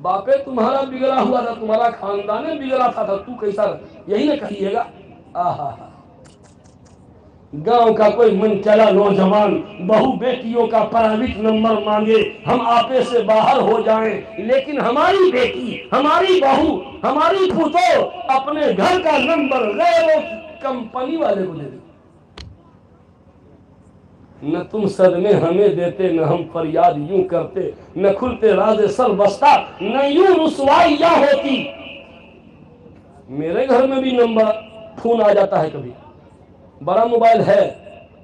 A: باپے تمہارا بگڑا ہوا تھا، تمہارا خاندان بگڑا تھا تو کیسا، یہی نہ کہیے گا؟ آہا، گاؤں کا کوئی من چلا نوجوان بہو بیٹیوں کا پرائیویٹ نمبر مانگے، ہم آپے سے باہر ہو جائیں، لیکن ہماری بیٹی، ہماری بہو، ہماری پھوٹو اپنے گھر کا نمبر غیر کمپنی والے کو دے دیں، نہ تم صدمے ہمیں دیتے، نہ ہم فریاد یوں کرتے، نہ کھلتے راز سر بستہ، نہ یوں رسوائیاں ہوتی۔ میرے گھر میں بھی نمبر فون آ جاتا ہے، کبھی بڑا موبائل ہے،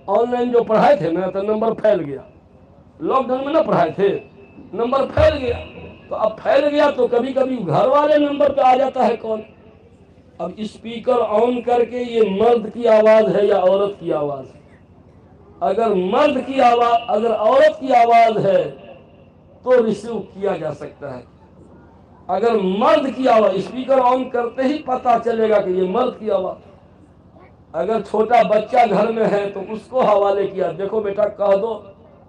A: آن لائن جو پڑھائے تھے نا تو نمبر پھیل گیا، لاک ڈاؤن میں نہ پڑھائے تھے، نمبر پھیل گیا، تو اب پھیل گیا تو کبھی کبھی گھر والے نمبر پہ آ جاتا ہے کال۔ اب اسپیکر آن کر کے یہ مرد کی آواز ہے یا عورت کی آواز ہے؟ اگر مرد کی آواز، اگر عورت کی آواز ہے تو ریسیو کیا جا سکتا ہے، اگر مرد کی آواز، اسپیکر آن کرتے ہی پتا چلے گا کہ یہ مرد کی آواز۔ اگر چھوٹا بچہ گھر میں ہے تو اس کو حوالے کیا، دیکھو بیٹا کہہ دو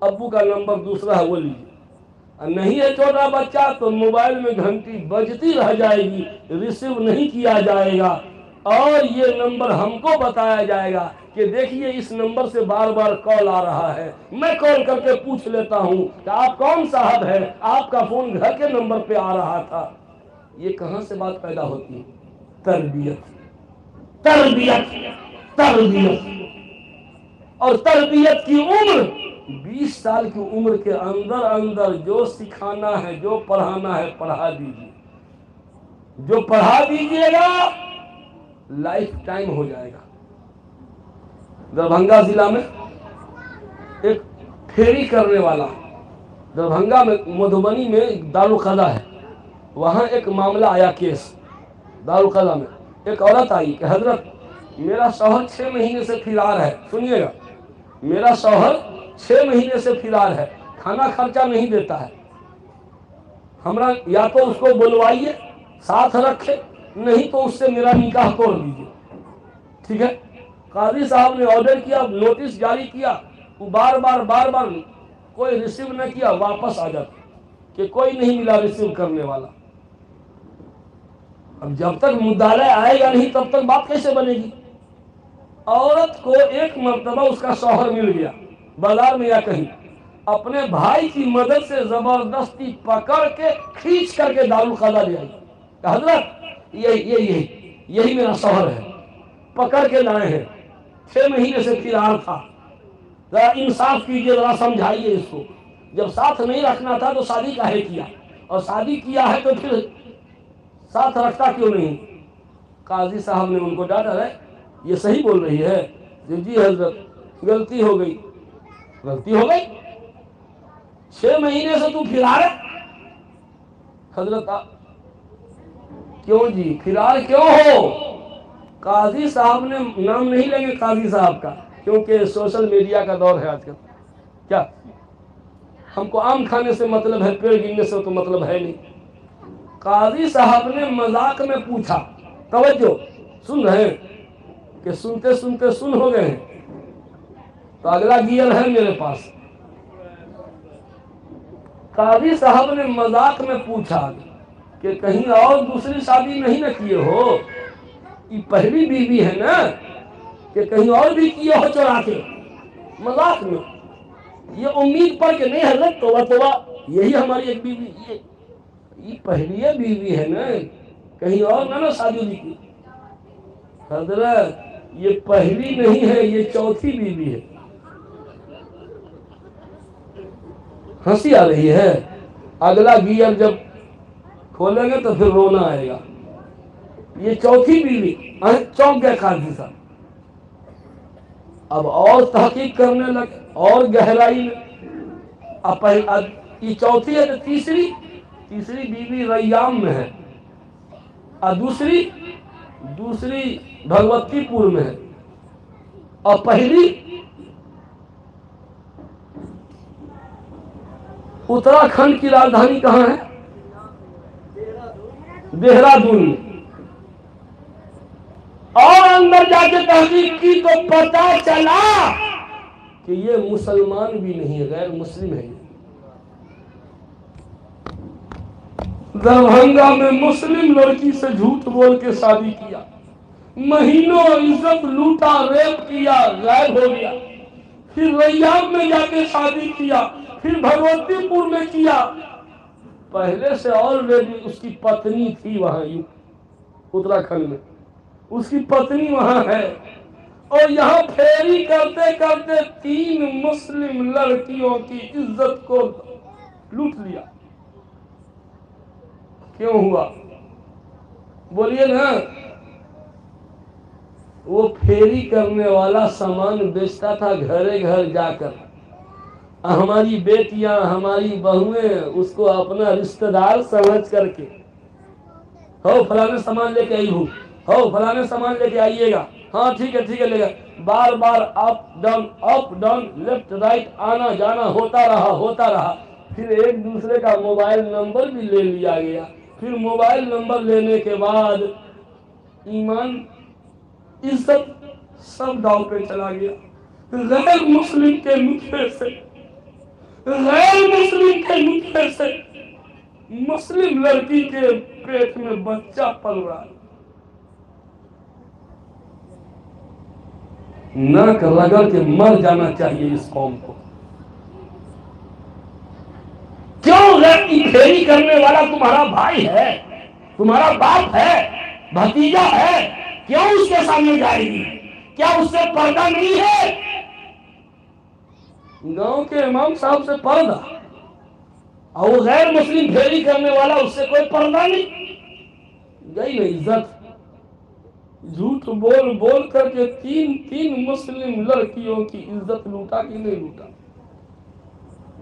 A: ابو کا نمبر دوسرا ہے وہ لیجیے، نہیں ہے چھوٹا بچہ تو موبائل میں گھنٹی بجتی رہ جائے گی، ریسیو نہیں کیا جائے گا، اور یہ نمبر ہم کو بتایا جائے گا کہ دیکھیے اس نمبر سے بار بار کال آ رہا ہے، میں کال کر کے پوچھ لیتا ہوں کہ آپ کون صاحب ہیں، آپ کا فون گھر کے نمبر پہ آ رہا تھا۔ یہ کہاں سے بات پیدا ہوتی ہے؟ تربیت، تربیت، تربیت، اور تربیت کی عمر 20 سال کی عمر کے اندر اندر جو سکھانا ہے، جو پڑھانا ہے پڑھا دیجیے، جو پڑھا دیجیے گا لائف ٹائم ہو جائے گا۔ دربھنگا ضلع میں ایک پھیری کرنے والا، دربھنگا میں، مدھوبنی میں دارالقضا ہے، وہاں ایک معاملہ آیا، کیس دارالقضا میں، ایک عورت آئی کہ حضرت میرا شوہر 6 مہینے سے فرار ہے، سنیے گا، میرا شوہر 6 مہینے سے فرار ہے، کھانا خرچہ نہیں دیتا ہے، ہمارا یا تو اس کو بلوائیے ساتھ رکھے، نہیں تو اس سے میرا نکاح توڑ دیجیے، ٹھیک ہے؟ قاضی صاحب نے آرڈر کیا، نوٹس جاری کیا، وہ بار بار کوئی ریسیو نہ کیا، واپس آ جاتا کہ کوئی نہیں ملا ریسیو کرنے والا۔ اب جب تک مدعا آئے گا نہیں تب تک بات کیسے بنے گی؟ عورت کو ایک مرتبہ اس کا شوہر مل گیا بازار میں یا کہیں، اپنے بھائی کی مدد سے زبردستی پکڑ کے کھینچ کر کے دارالقضا لے آئی کہ حضرت یہی میرا شوہر ہے، پکڑ کے لائے ہیں، 6 مہینے سے فرار تھا، ذرا انصاف کیجیے، ذرا سمجھائیے اس کو، جب ساتھ نہیں رکھنا تھا تو شادی کاہے کیا، اور شادی کیا ہے تو پھر ساتھ رکھتا کیوں نہیں؟ قاضی صاحب نے ان کو ڈانٹا، ہے یہ صحیح بول رہی ہے؟ جی حضرت غلطی ہو گئی، غلطی ہو گئی، 6 مہینے سے تو فرار ہے۔ حضرت کیوں جی فرار کیوں ہو؟ قاضی صاحب نے، نام نہیں لیں گے قاضی صاحب کا کیونکہ سوشل میڈیا کا دور ہے آج کل، کیا ہم کو آم کھانے سے مطلب ہے، پیڑ گرنے سے تو مطلب ہے نہیں۔ قاضی صاحب نے مذاق میں پوچھا، توجہ سن رہے ہیں کہ سنتے سنتے سن ہو گئے ہیں، تو اگلا گیئر ہے میرے پاس۔ قاضی صاحب نے مذاق میں پوچھا کہ کہیں اور دوسری شادی نہیں نہ کیے ہو؟ یہ پہلی بیوی ہے نا، کہ کہیں اور بھی کیے ہو چرا کے؟ مذاق میں، یہ امید پر کہ نہیں حضرت توبہ یہی ہماری ایک بیوی، یہ پہلی بیوی ہے نا، کہیں اور نہ شادی نہیں کی؟ حضرت یہ پہلی نہیں ہے، یہ 4تھی بیوی ہے۔ ہنسی آ رہی ہے، اگلا گیئر جب کھولیں گے تو پھر رونا آئے گا۔ یہ چوتھی بیوی، چونک گئے قاضی صاحب۔ اب اور تحقیق کرنے لگے اور گہرائی میں، اب یہ چوتھی ہے تو تیسری بیوی ریام میں ہے، اور دوسری بھگوتی پور میں ہے، اور پہلی اتراکھنڈ کی راجدھانی کہاں ہے؟ دہرادون میں۔ اور اندر جا کے تحقیق کی تو پتا چلا کہ یہ مسلمان بھی نہیں ہے، غیر مسلم ہے۔ دربھنگا میں مسلم لڑکی سے جھوٹ بول کے شادی کیا، مہینوں عزت لوٹا، ریپ کیا، غائب ہو گیا۔ پھر ریام میں جا کے شادی کیا، پھر بھگوتی پور میں کیا۔ پہلے سے آلریڈی اس کی پتنی تھی وہاں اتراکھنڈ میں، اس کی پتنی وہاں ہے، اور یہاں پھیری کرتے کرتے 3 مسلم لڑکیوں کی عزت کو لوٹ لیا۔ کیوں ہوا؟ بولیے نا۔ وہ پھیری کرنے والا سامان بیچتا تھا گھرے گھر جا کر، ہماری بیٹیاں ہماری بہویں اس کو اپنا رشتہ دار سمجھ کر کے، ہو فلانے سامان لے کے آئی ہوں، ہو فلانے سامان لے کے آئیے گا، ہاں ٹھیک ہے لے گا، بار بار اپ ڈاؤن لیفٹ رائٹ آنا جانا ہوتا رہا۔ پھر ایک دوسرے کا موبائل نمبر بھی لے لیا گیا۔ پھر موبائل نمبر لینے کے بعد ایمان عزت سب داؤ پہ چلا گیا۔ غیر مسلم کے نطفے سے مسلم لڑکی کے پیٹ میں بچہ پل رہا ہے۔ ناک رگڑ کے مر جانا چاہیے اس قوم کو۔ کیوں غیر کی پھیری کرنے والا تمہارا بھائی ہے، تمہارا باپ ہے، بھتیجا ہے، کیوں اس کے سامنے جائے گی؟ کیا اس سے پردہ نہیں ہے؟ گاؤں کے امام صاحب سے پردہ، اور وہ غیر مسلم پھیری کرنے والا، اس سے کوئی پردہ نہیں۔ گئی نہیں عزت، جھوٹ بول کر کے 3 مسلم لڑکیوں کی عزت لوٹا کہ نہیں لوٹا؟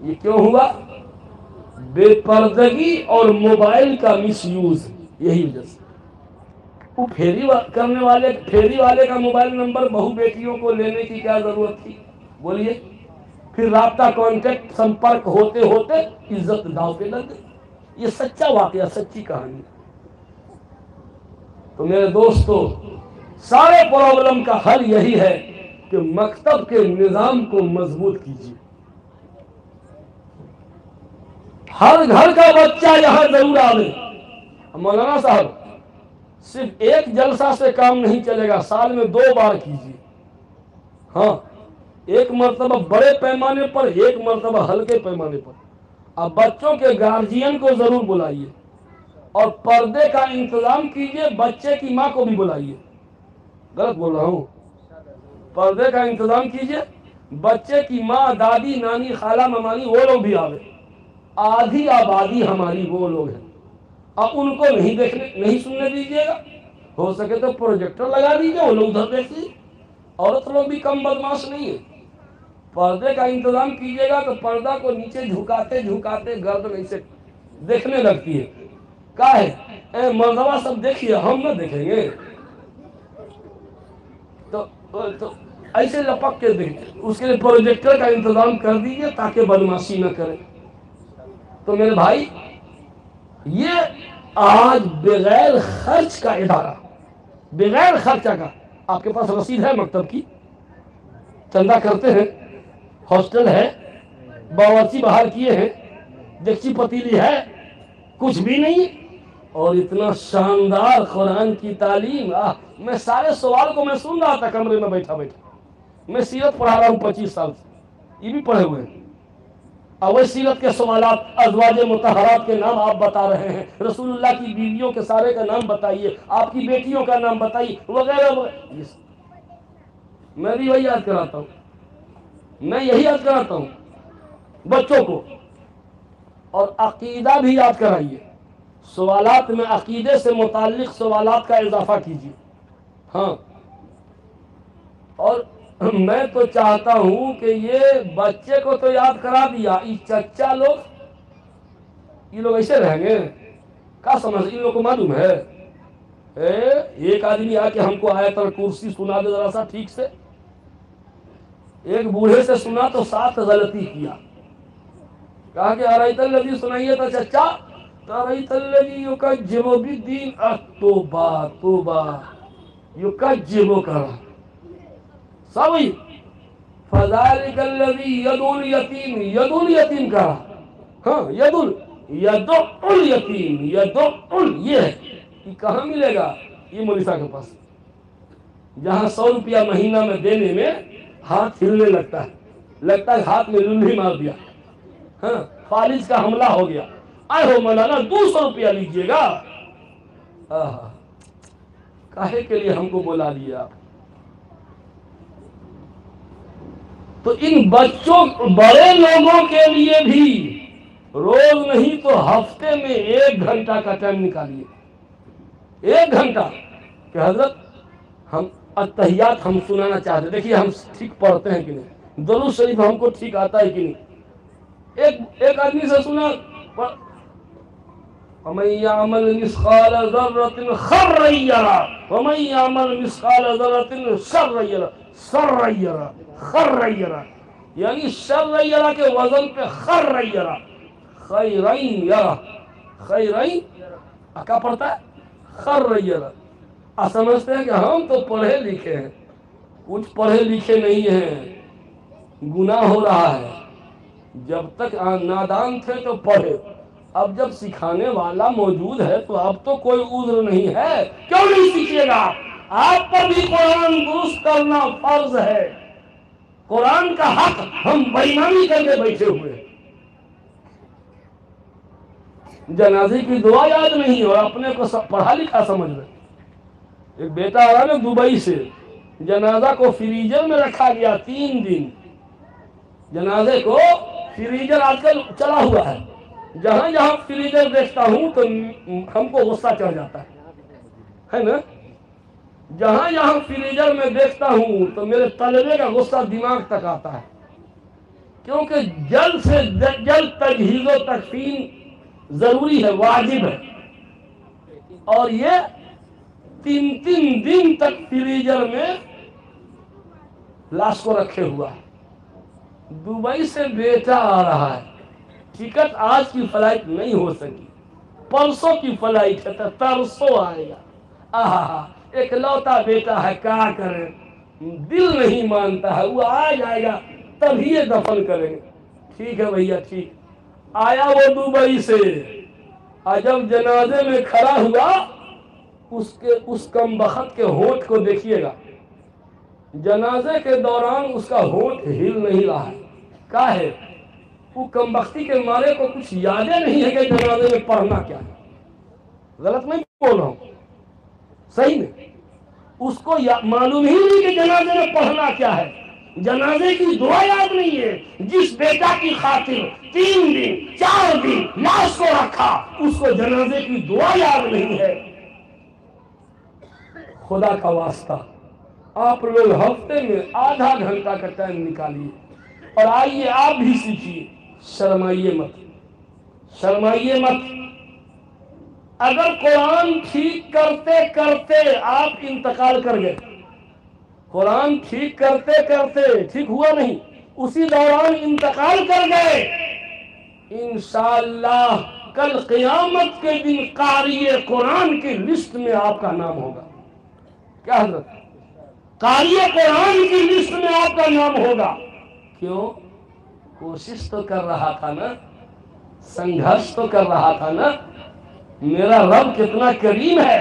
A: یہ کیوں ہوا؟ بے پردگی اور موبائل کا مس یوز، یہی وجہ سے۔ وہ پھیری والے کا موبائل نمبر بہو بیٹیوں کو لینے کی کیا ضرورت تھی؟ بولیے۔ پھر رابطہ، کانٹیکٹ، سمپرک ہوتے ہوتے عزت داؤ پہ لگ گئی۔ یہ سچا واقعہ، سچی کہانی۔ تو میرے دوستو، سارے پرابلم کا حل یہی ہے کہ مکتب کے نظام کو مضبوط کیجیے۔ ہر گھر کا بچہ یہاں ضرور آئے۔ مولانا صاحب، صرف ایک جلسہ سے کام نہیں چلے گا، سال میں 2 بار کیجیے۔ ہاں، ایک مرتبہ بڑے پیمانے پر، ایک مرتبہ ہلکے پیمانے پر۔ اب بچوں کے گارجین کو ضرور بلائیے، اور پردے کا انتظام کیجیے، بچے کی ماں کو بھی بلائیے۔ غلط بول رہا ہوں؟ پردے کا انتظام کیجیے، بچے کی ماں، دادی، نانی، خالہ، ممانی، وہ لوگ بھی آوے۔ آدھی آبادی ہماری وہ لوگ ہیں، اب ان کو نہیں سننے دیجیے گا۔ ہو سکے تو پروجیکٹر لگا دیجیے، وہ لوگ ادھر دیکھیے۔ عورت لوگ بھی کم بدماش نہیں ہے۔ پردے کا انتظام کیجیے گا تو پردہ کو نیچے جھکاتے گردن ایسے دیکھنے لگتی ہے۔ کیا ہے اے مرتبہ سب دیکھیے، ہم نہ دیکھیں گے؟ تو ایسے لپک کے دیکھیں۔ اس کے لیے پروجیکٹر کا انتظام کر دیجیے تاکہ بدماشی نہ کرے۔ تو میرے بھائی، یہ آج بغیر خرچ کا ادارہ، بغیر خرچہ کا، آپ کے پاس رسید ہے مکتب کی؟ چندہ کرتے ہیں، ہاسٹل ہے، باورچی باہر کیے ہیں، دیگچی پتیلی ہے، کچھ بھی نہیں، اور اتنا شاندار قرآن کی تعلیم۔ میں سارے سوال کو میں سن رہا تھا کمرے میں بیٹھا۔ میں سیرت پڑھا رہا ہوں 25 سال سے، یہ بھی پڑھے ہوئے ہیں۔ اور سیرت کے سوالات، ازواج مطہرات کے نام آپ بتا رہے ہیں، رسول اللہ کی بیویوں کے سارے کا نام بتائیے، آپ کی بیٹیوں کا نام بتائیے، وغیرہ وغیرہ۔ میں بھی وہی یاد کراتا ہوں، بچوں کو اور عقیدہ بھی یاد کرائیے، سوالات میں عقیدے سے متعلق سوالات کا اضافہ کیجیے. ہاں، اور میں تو چاہتا ہوں کہ یہ بچے کو تو یاد کرا دیا، یہ چچا لوگ، یہ لوگ ایسے رہیں گے؟ کیا سمجھ، ان لوگ کو معلوم ہے؟ ایک آدمی آ کے ہم کو آیت الکرسی سنا دے ذرا سا ٹھیک سے. ایک بوڑھے سے سنا تو 7 غلطی کیا. کہا کہ ارایت الذی سنائیے تو چچا، تو ارایت الذی یکذب بالدین. توبہ توبہ، یکذب کرا سبھی. فذلک الذی یدعو الیتیم، یدعو الیتیم کرا. ہاں، یدعو الیتیم، یدعو، یہ ہے. یہ کہاں ملے گا؟ یہ مولوی صاحب کے پاس، جہاں 100 روپیہ مہینہ میں دینے میں ہاتھ ہلنے لگتا ہے ہاتھ میں لنڈی مار دیا. ہاں، فالج کا حملہ ہو گیا. آئے ہو مولانا 200 روپیہ لیجیے گا. کاہے کے لیے ہم کو بلا لیا؟ تو ان بچوں، بڑے لوگوں کے لیے بھی روز نہیں تو ہفتے میں 1 گھنٹہ کا ٹائم نکالیے. 1 گھنٹہ کہ حضرت ہم التحیات ہم سنانا چاہتے ہیں. دیکھیے ہم ٹھیک پڑھتے ہیں کہ نہیں، درود شریف ہم کو ٹھیک آتا ہے کہ نہیں. ایک آدمی سے سنا، وَمَن يَعْمَلْ مِثْقَالَ ذَرَّةٍ خَيْرًا يَرَهُ وَمَن يَعْمَلْ مِثْقَالَ ذَرَّةٍ شَرًّا يَرَهُ. خَرًّا يَرَهُ یعنی شَرًّا يَرَهُ کے وزن پہ خَرًّا يَرَهُ، خَيْرًا يَرَهُ، خَيْرًا کیا پڑھتا ہے؟ خَرًّا يَرَهُ. آپ سمجھتے ہیں کہ ہم تو پڑھے لکھے ہیں. کچھ پڑھے لکھے نہیں ہیں، گناہ ہو رہا ہے. جب تک نادان تھے تو پڑھے، اب جب سکھانے والا موجود ہے تو اب تو کوئی عذر نہیں ہے. کیوں نہیں سیکھیے گا؟ آپ پر بھی قرآن درست کرنا فرض ہے. قرآن کا حق ہم بےایمانی کر کے بیٹھے ہوئے ہیں. جنازے کی دعا یاد نہیں اور اپنے کو پڑھا لکھا سمجھ رہے. ایک بیٹا آ رہا نا دبئی سے، جنازہ کو فریزر میں رکھا گیا 3 دن. جنازے کو فریزر آج کل چلا ہوا ہے، جہاں جہاں فریزر دیکھتا ہوں تو ہم کو غصہ چڑھ جاتا ہے نا. جہاں جہاں فریزر میں دیکھتا ہوں تو میرے طلبے کا غصہ دماغ تک آتا ہے، کیونکہ جلد سے جلد تجہیز و تکفین ضروری ہے، واجب ہے. اور یہ 3 دن تک فریزر میں لاش کو رکھے ہوا ہے. دبئی سے بیٹا آ رہا ہے، ٹکٹ آج کی فلائٹ نہیں ہو سکی، پرسوں کی فلائٹ ہے تو ترسوں آئے گا. ایک لوتا بیٹا ہے، کیا کرے، دل نہیں مانتا ہے. وہ آ جائے گا تبھی دفن کریں گے. ٹھیک ہے بھیا ٹھیک. آیا وہ دبئی سے، جب جنازے میں کھڑا ہوا اس کم بخت کے ہونٹ کو دیکھیے گا. جنازے کے دوران اس کا ہونٹ ہل نہیں رہا ہے. کیا ہے؟ وہ کم بختی کے مارے کو کچھ یادیں نہیں ہے کہ جنازے میں پڑھنا کیا ہے. غلط نہیں بول رہا ہوں، صحیح میں اس کو معلوم ہی نہیں کہ جنازے میں پڑھنا کیا ہے. جنازے کی دعا یاد نہیں ہے. جس بیٹا کی خاطر 3 دن 4 دن لاش کو رکھا، اس کو جنازے کی دعا یاد نہیں ہے. خدا کا واسطہ آپ لوگ ہفتے میں آدھا گھنٹہ کا ٹائم نکالیے اور آئیے آپ بھی سیکھیے. شرمائیے مت، شرمائیے مت. اگر قرآن ٹھیک کرتے کرتے آپ انتقال کر گئے، قرآن ٹھیک کرتے کرتے ٹھیک ہوا نہیں، اسی دوران انتقال کر گئے، انشاءاللہ کل قیامت کے دن قاری قرآن کی لسٹ میں آپ کا نام ہوگا. کیا حضرت؟ قاری قرآن کی لسٹ میں آپ کا نام ہوگا. کیوں؟ کوشش تو کر رہا تھا نا، سنگھرش تو کر رہا تھا نا. میرا رب کتنا کریم ہے،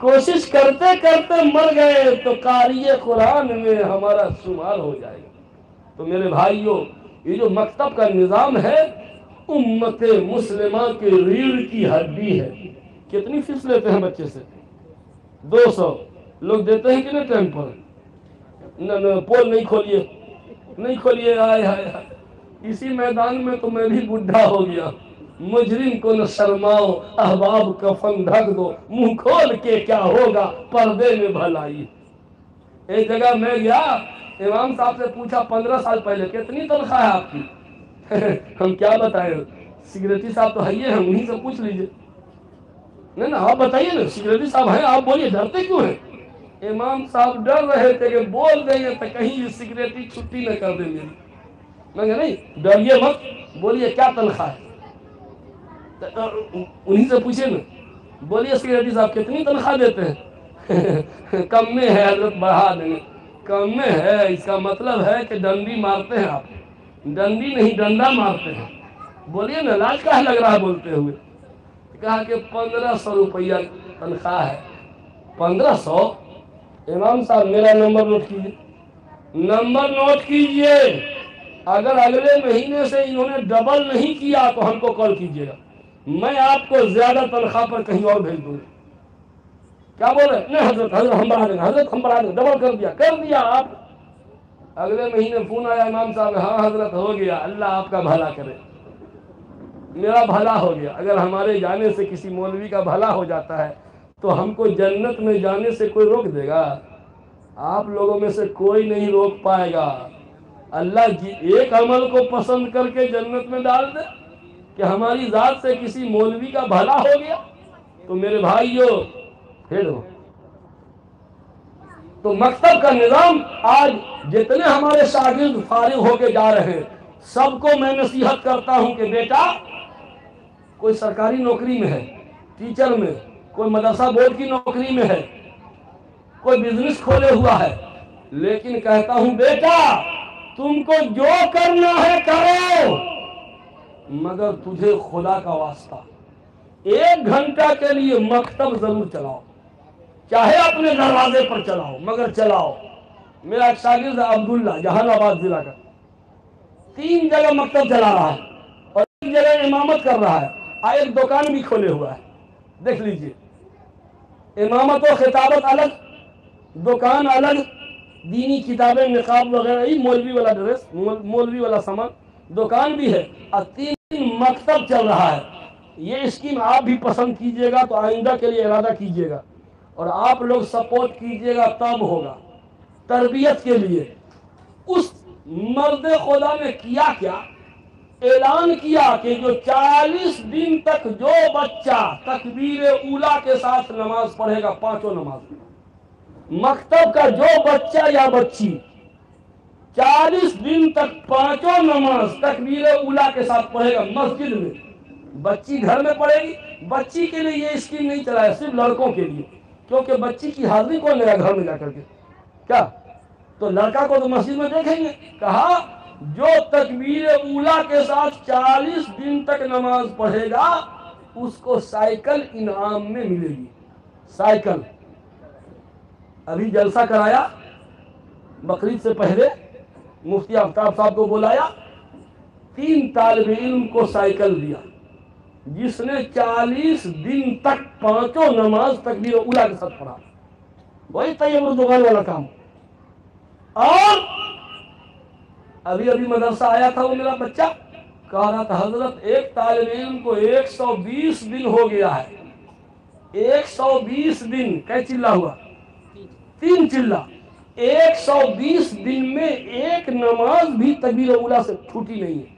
A: کوشش کرتے کرتے مر گئے تو قاری قرآن میں ہمارا شمار ہو جائے گا. تو میرے بھائیوں، یہ جو مکتب کا نظام ہے امت مسلمہ کے ریڑھ کی ہڈی ہے. کتنی فیس لیتے ہیں بچے سے؟ 200. لوگ دیتے ہیں کہ نہیں ٹائم پر؟ نہ پول نہیں کھولیے، نہیں کھولیے. آئے ہائے، اسی میدان میں تو میں بھی بڈھا ہو گیا. مجرم کو نہ شرماؤ، احباب کفن ڈھک دو، منہ کھول کے کیا ہوگا پردے میں بھلائی۔ ایک جگہ میں گیا، امام صاحب سے پوچھا 15 سال پہلے کتنی تنخواہ ہے آپ کی؟ ہم کیا بتائیں، سیکریٹری صاحب تو ہے ہی ہیں، انہیں سے پوچھ لیجئے۔ نہیں نا، آپ بتائیے نا، سیکریٹری صاحب ہیں، آپ بولیے، ڈرتے کیوں ہیں؟ امام صاحب ڈر رہے تھے کہ بول دیں گے تو کہیں یہ سیکریٹری چھٹی نہ کر دیں میری۔ میں کہا نہیں ڈریے مت، بولیے کیا تنخواہ ہے؟ انہیں سے پوچھے نا، بولیے سیکریٹری صاحب کتنی تنخواہ دیتے ہیں؟ کم میں ہے حضرت، بڑھا دیں گے۔ کم میں ہے اس کا مطلب ہے کہ ڈنڈی مارتے ہیں آپ، ڈنڈی نہیں ڈنڈا مارتے ہیں۔ بولیے نا، لاج کہاں لگ رہا ہے بولتے ہوئے؟ کہا کہ 1500 روپیہ تنخواہ ہے۔ 1500؟ امام صاحب میرا نمبر نوٹ کیجیے، نمبر نوٹ کیجیے، اگر اگلے مہینے سے انہوں نے ڈبل نہیں کیا تو ہم کو کال کیجیے گا، میں آپ کو زیادہ تنخواہ پر کہیں اور بھیج دوں گا۔ کیا بول رہے؟ نہیں حضرت، حضرت ہم بڑھا دیں گے، حضرت ہم بڑھا دیں گے، ڈبل کر دیا آپ۔ اگلے مہینے فون آیا امام صاحب، ہاں حضرت ہو گیا، اللہ آپ کا بھلا کرے۔ میرا بھلا ہو گیا۔ اگر ہمارے جانے سے کسی مولوی کا بھلا ہو جاتا ہے تو ہم کو جنت میں جانے سے کوئی روک دے گا؟ آپ لوگوں میں سے کوئی نہیں روک پائے گا۔ اللہ ایک عمل کو پسند کر کے جنت میں ڈال دے کہ ہماری ذات سے کسی مولوی کا بھلا ہو گیا تو میرے بھائیو پھر ہو۔ تو مکتب کا نظام، آج جتنے ہمارے شاگرد فارغ ہو کے جا رہے ہیں سب کو میں نصیحت کرتا ہوں کہ بیٹا، کوئی سرکاری نوکری میں ہے، ٹیچر میں، کوئی مدرسہ بورڈ کی نوکری میں ہے، کوئی بزنس کھولے ہوا ہے، لیکن کہتا ہوں بیٹا تم کو جو کرنا ہے کرو، مگر تجھے خدا کا واسطہ 1 گھنٹہ کے لیے مکتب ضرور چلاؤ، چاہے اپنے دروازے پر چلاؤ مگر چلاؤ۔ میرا ایک شاگرد عبداللہ جہان آباد ضلع کا 3 جگہ مکتب چلا رہا ہے اور 1 جگہ امامت کر رہا ہے، ایک دکان بھی کھولے ہوا ہے۔ دیکھ لیجئے، امامت و خطابت الگ، دکان الگ، دینی کتابیں نقاب وغیرہ، یہ مولوی والا ڈریس، مولوی والا سامان، دکان بھی ہے اور 3 مکتب چل رہا ہے۔ یہ اسکیم آپ بھی پسند کیجئے گا تو آئندہ کے لیے ارادہ کیجئے گا اور آپ لوگ سپورٹ کیجئے گا تب ہوگا۔ تربیت کے لیے اس مرد خدا نے کیا اعلان کیا کہ جو 40 دن تک جو بچہ تکبیر اولیٰ کے ساتھ نماز پڑھے گا، 5 نماز، مکتب کا جو بچہ یا بچی 40 دن تک 5 نماز تکبیر اولیٰ کے ساتھ پڑھے گا مسجد میں، بچی گھر میں پڑھے گی۔ بچی کے لیے یہ اسکیم نہیں چلایا، صرف لڑکوں کے لیے، کیونکہ بچی کی حاضری کون لے گا گھر میں جا کر کے؟ کیا تو لڑکا کو تو مسجد میں دیکھیں گے۔ کہا جو تکبیر اولیٰ کے ساتھ 40 دن تک نماز پڑھے گا اس کو سائیکل انعام میں ملے گی، سائیکل۔ ابھی جلسہ کرایا بقرعید سے پہلے، مفتی آفتاب صاحب کو بلایا، 3 طالب علم کو سائیکل دیا جس نے 40 دن تک 5 نماز تکبیر اولیٰ کے ساتھ پڑھا۔ وہی طیب اردوغان والا کام۔ اور ابھی مدرسہ آیا تھا وہ میرا بچہ کہہ رہا تھا حضرت ایک طالب علم کو 120 دن ہو گیا ہے، 120 دن، کئی چلہ ہوا؟ 3 چلہ، 120 دن میں ایک نماز بھی تکبیر اولیٰ سے چھوٹی نہیں ہے۔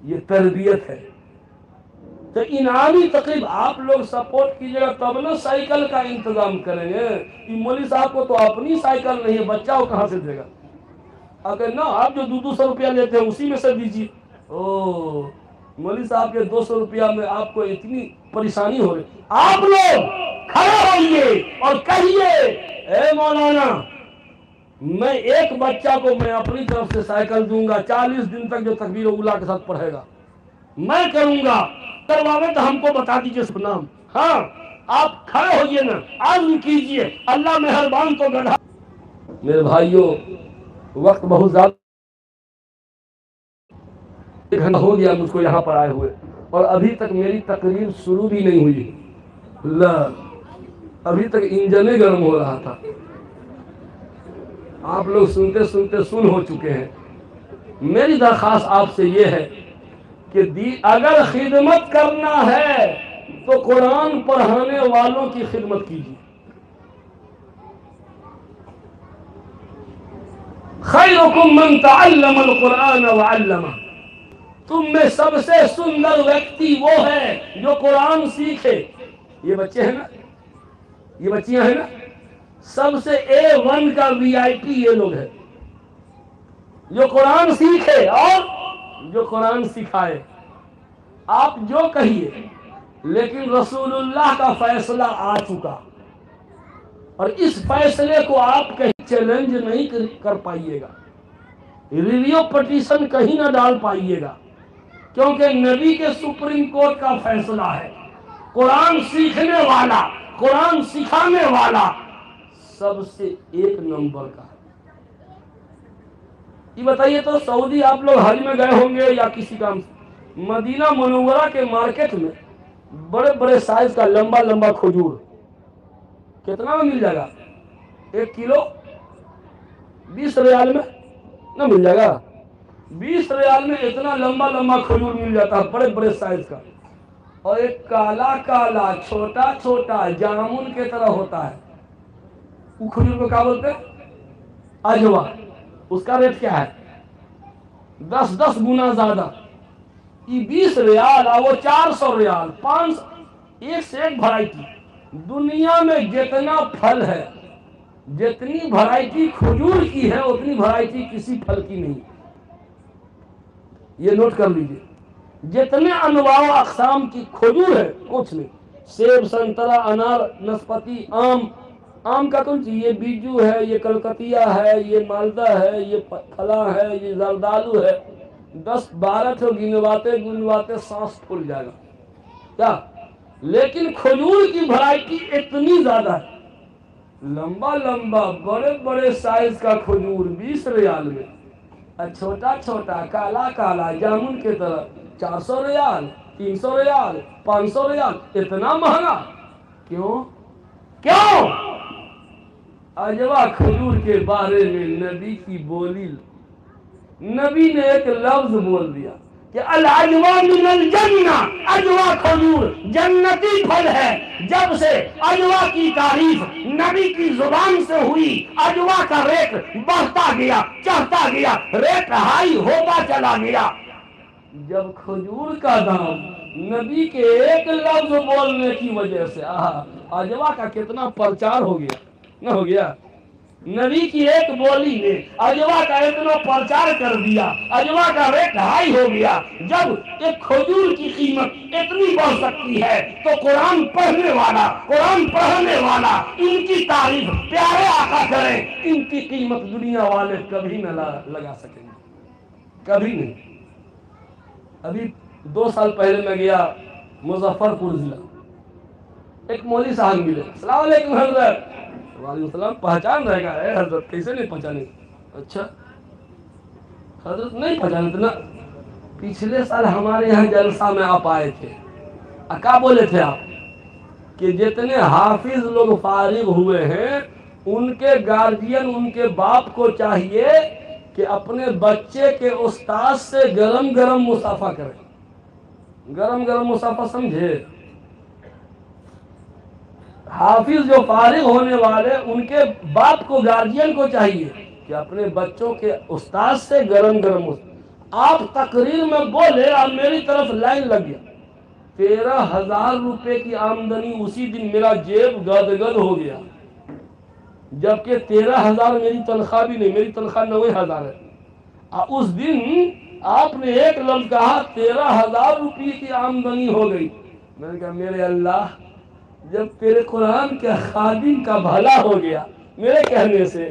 A: یہ تربیت ہے۔ تو انعامی تقریب آپ لوگ سپورٹ کیجئے گا تب نہ سائیکل کا انتظام کریں گے۔ مولوی صاحب کو تو اپنی سائیکل نہیں ہے، بچہ وہ کہاں سے دے گا؟ اگر نہ آپ جو 200 روپیہ لیتے ہیں اسی میں سے دیجیے۔ مولوی صاحب کے 200 روپیہ میں آپ کو اتنی پریشانی ہو رہی، آپ لوگ کھڑے ہوئیے اور کہیے اے مولانا میں ایک بچہ کو میں اپنی طرف سے سائیکل دوں گا 40 دن تک جو تکبیر اولیٰ کے ساتھ پڑھے گا، میں کروں گا۔ کرواوے تو ہم کو بتا دیجئے اس نام۔ ہاں آپ کھڑے ہوئیے نا، عزم کیجئے، اللہ مہربان تو گڑھا۔ میرے بھائیوں وقت بہت زیادہ، 1 گھنٹہ ہو گیا مجھ کو یہاں پر آئے ہوئے اور ابھی تک میری تقریر شروع بھی نہیں ہوئی۔ ابھی تک انجن گرم ہو رہا تھا۔ آپ لوگ سنتے سنتے سن ہو چکے ہیں۔ میری درخواست آپ سے یہ ہے کہ اگر خدمت کرنا ہے تو قرآن پڑھانے والوں کی خدمت کیجیے. خیرکم من تعلم القرآن وعلمہ، تم میں سب سے سندر ویکتی وہ ہے جو قرآن سیکھے. یہ بچے ہیں نا، یہ بچیاں ہیں نا، سب سے A1 کا VIP یہ لوگ ہیں جو قرآن سیکھے اور جو قرآن سکھائے. آپ جو کہیے، لیکن رسول اللہ کا فیصلہ آ چکا، اور اس فیصلے کو آپ کہیں چیلنج نہیں کر پائیے گا، ریویو پٹیشن کہیں نہ ڈال پائیے گا، کیونکہ نبی کے سپریم کورٹ کا فیصلہ ہے. قرآن سیکھنے والا، قرآن سکھانے والا سب سے 1 نمبر کا ہے. یہ بتائیے تو سعودی آپ لوگ حج میں گئے ہوں گے یا کسی کام سے، مدینہ منورہ کے مارکیٹ میں بڑے بڑے سائز کا لمبا لمبا کھجور کتنا میں مل جائے گا؟ 1 کلو 20 ریال میں نہ مل جائے گا. 20 ریال میں اتنا لمبا لمبا کھجور مل جاتا ہے، بڑے بڑے سائز کا. اور ایک کالا کالا چھوٹا چھوٹا جامن کی طرح ہوتا ہے، وہ کھجور کو کیا بولتے ہیں؟ اجوا. اس کا ریٹ کیا ہے؟ 10 گنا زیادہ. یہ 20 ریال اور وہ 400 ریال، 500. ایک سے ایک بھرائٹی. دنیا میں جتنا پھل ہے، جتنی بھرائٹی کھجور کی ہے، اتنی بھرائٹی کسی پھل کی نہیں. یہ نوٹ کر لیجئے، جتنے انواع و اقسام کی کھجور ہے کچھ نہیں. سیب، سنترا، انار، نسپتی، آم. آم کا کون سی؟ یہ بیجو ہے، یہ کلکتیا ہے، یہ مالدہ ہے، یہ پھلا ہے، یہ زردالو ہے. 10-12 تو گنواتے سانس پھول جائے گا کیا. لیکن کھجور کی بھرائٹی اتنی زیادہ ہے، لمبا لمبا بڑے بڑے سائز کا کھجور 20 ریال میں، اور چھوٹا چھوٹا کالا کالا جامن کی طرح 400 ریال، 300 ریال، 500 ریال. اتنا مہنگا کیوں؟ کیوں؟ اجوا کھجور کے بارے میں نبی کی بولی، نبی نے ایک لفظ بول دیا کہ العجوا من الجنہ، اجوا کھجور جنتی پھل ہے. جب سے اجوا کی تعریف نبی کی زبان سے ہوئی، اجوا کا ریٹ بڑھتا گیا، چڑھتا گیا، ریٹ ہائی ہوتا چلا گیا. جب کھجور کا دام نبی کے ایک لفظ بولنے کی وجہ سے اجوا کا کتنا پرچار ہو گیا، نہ ہو گیا؟ نبی کی ایک بولی نے اجوا کا اتنا پرچار کر دیا، اجوا کا ریٹ ہائی ہو گیا. جب ایک کھجور کی قیمت اتنی بڑھ سکتی ہے تو قرآن پڑھنے والا، قرآن پڑھنے والا، ان کی تعریف پیارے آقا کریں، ان کی قیمت دنیا والے کبھی نہ لگا سکیں گے، کبھی نہیں. ابھی 2 سال پہلے میں گیا مظفر پور ضلع، ایک مولوی صاحب ملے. السلام علیکم حضرت. وعلیکم السلام. پہچان رہے گا؟ اے حضرت کیسے نہیں پہچانے؟ اچھا حضرت نہیں پہچانے نا، پچھلے سال ہمارے یہاں جلسہ میں آپ آئے تھے. کیا بولے تھے آپ؟ کہ جتنے حافظ لوگ فارغ ہوئے ہیں ان کے گارجین، ان کے باپ کو چاہیے کہ اپنے بچے کے استاد سے گرم گرم مصافحہ کریں. گرم گرم مصافحہ سمجھے؟ حافظ جو فارغ ہونے والے، ان کے باپ کو، گارجین کو چاہیے کہ اپنے بچوں کے استاد سے گرم گرم. آپ تقریر میں بولے اور میری طرف لائن لگ گیا. 13,000 روپے کی آمدنی. اسی دن میرا جیب گد ہو گیا، جبکہ 13,000 میری تنخواہ بھی نہیں، میری تنخواہ 90,000 ہے. اس دن آپ نے ایک لفظ کہا 13,000 روپے کی آمدنی ہو گئی. میں نے کہا میرے اللہ، جب تیرے قرآن کے خادم کا بھلا ہو گیا میرے کہنے سے،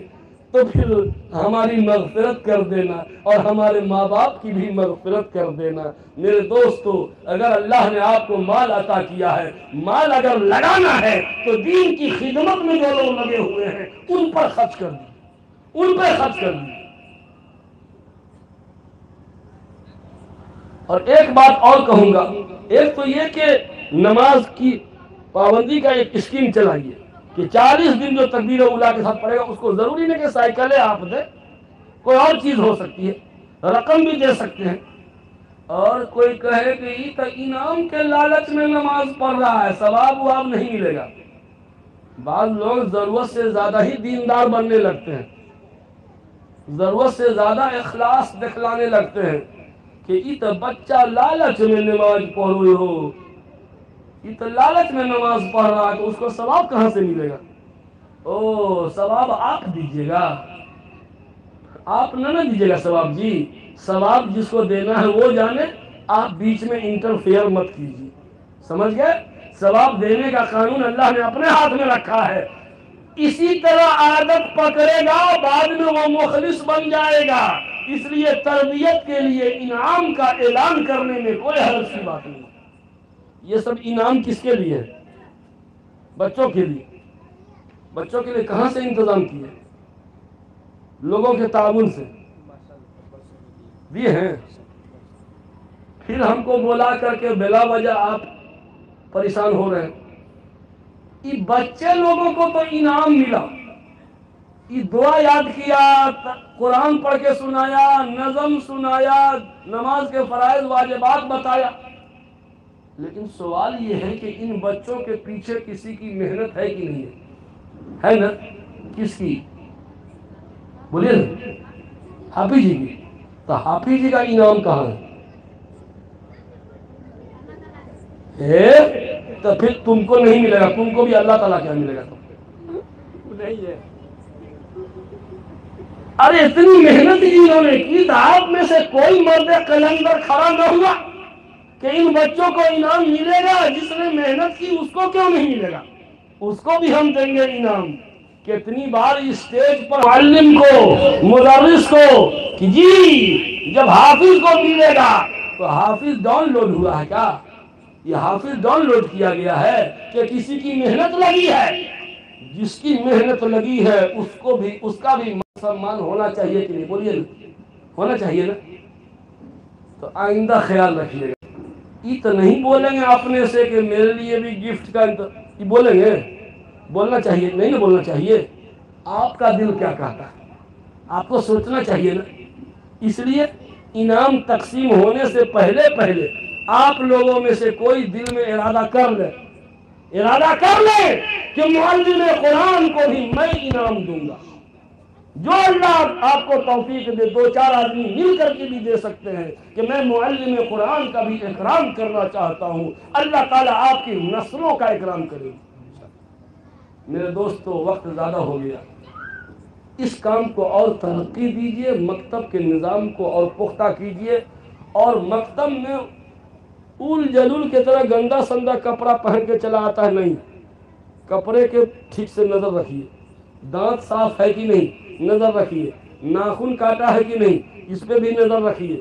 A: تو پھر ہماری مغفرت کر دینا اور ہمارے ماں باپ کی بھی مغفرت کر دینا. میرے دوستو، اگر اللہ نے آپ کو مال عطا کیا ہے، مال اگر لگانا ہے تو دین کی خدمت میں جو لوگ لگے ہوئے ہیں ان پر خرچ کر دیجیے، ان پر خرچ کر دیجیے. اور ایک بات اور کہوں گا، ایک تو یہ کہ نماز کی پابندی کا ایک اسکیم چلائیے کہ 40 دن جو تکبیر اولیٰ کے ساتھ پڑھے گا اس کو ضروری نہیں کہ سائیکلیں آپ دیں، کوئی اور چیز ہو سکتی ہے، رقم بھی دے سکتے ہیں. اور کوئی کہے کہ یہ تو انعام کے لالچ میں نماز پڑھ رہا ہے، ثواب واب نہیں ملے گا۔ بعض لوگ ضرورت سے زیادہ ہی دیندار بننے لگتے ہیں، ضرورت سے زیادہ اخلاص دکھلانے لگتے ہیں کہ یہ تو بچہ لالچ میں نماز پڑھ رہے ہو، یہ تو لالچ میں نماز پڑھ رہا ہے تو اس کو ثواب کہاں سے ملے گا؟ او ثواب آپ دیجیے گا، آپ نہ دیجیے گا ثواب جی، ثواب جس کو دینا ہے وہ جانے، آپ بیچ میں انٹرفیئر مت کیجیے، سمجھ گئے؟ ثواب دینے کا قانون اللہ نے اپنے ہاتھ میں رکھا ہے، اسی طرح عادت پکڑے گا بعد میں وہ مخلص بن جائے گا، اس لیے تربیت کے لیے انعام کا اعلان کرنے میں کوئی حرج کی بات نہیں۔ یہ سب انعام کس کے لیے ہے؟ بچوں کے لیے۔ بچوں کے لیے کہاں سے انتظام کیے؟ لوگوں کے تعاون سے دیے ہیں، پھر ہم کو بلا کر کے بلا وجہ آپ پریشان ہو رہے ہیں۔ یہ بچے لوگوں کو تو انعام ملا، یہ دعا یاد کیا، قرآن پڑھ کے سنایا، نظم سنایا، نماز کے فرائض واجبات بتایا، لیکن سوال یہ ہے کہ ان بچوں کے پیچھے کسی کی محنت ہے کہ نہیں ہے نا؟ کس کی؟ بولیے نا، حافظ جی کی۔ تو حافظ جی کا انعام کہاں ہے؟ تو پھر تم کو نہیں ملے گا، تم کو بھی اللہ تعالیٰ کیا ملے گا؟ نہیں ہے۔ ارے اتنی محنت انہوں نے کی تو آپ میں سے کوئی مرد قلندر کھڑا نہ ہوا کہ ان بچوں کو انعام ملے گا، جس نے محنت کی اس کو کیوں نہیں ملے گا؟ اس کو بھی ہم دیں گے انعام۔ کتنی بار اسٹیج پر معلم کو، مدرس کو کہ جی جب حافظ کو ملے گا تو حافظ ڈاؤن لوڈ ہوا ہے کیا؟ یہ حافظ ڈاؤن لوڈ کیا گیا ہے کہ کسی کی محنت لگی ہے؟ جس کی محنت لگی ہے اس کو بھی، اس کا بھی سمان ہونا چاہیے کہ نہیں؟ بولیے نا، ہونا چاہیے نا؟ تو آئندہ خیال رکھیے گا، یہ تو نہیں بولیں گے اپنے سے کہ میرے لیے بھی گفٹ کا یہ بولیں گے؟ بولنا چاہیے نہیں نا؟ بولنا چاہیے۔ آپ کا دل کیا کہتا ہے آپ کو سوچنا چاہیے نا۔ اس لیے انعام تقسیم ہونے سے پہلے آپ لوگوں میں سے کوئی دل میں ارادہ کر لے کہ معلم قرآن کو بھی میں انعام دوں گا۔ جو اللہ آپ کو توفیق دے، دو چار آدمی مل کر کے بھی دے سکتے ہیں کہ میں معلم قرآن کا بھی اکرام کرنا چاہتا ہوں، اللہ تعالیٰ آپ کی نسلوں کا اکرام کرے۔ میرے دوستو وقت زیادہ ہو گیا، اس کام کو اور ترقی دیجئے، مکتب کے نظام کو اور پختہ کیجئے، اور مکتب میں اول جلول کی طرح گندا سندا کپڑا پہن کے چلا آتا ہے نہیں، کپڑے کے ٹھیک سے نظر رکھیے، دانت صاف ہے کہ نہیں نظر رکھیے، ناخن کاٹا ہے کہ نہیں اس پہ بھی نظر رکھیے۔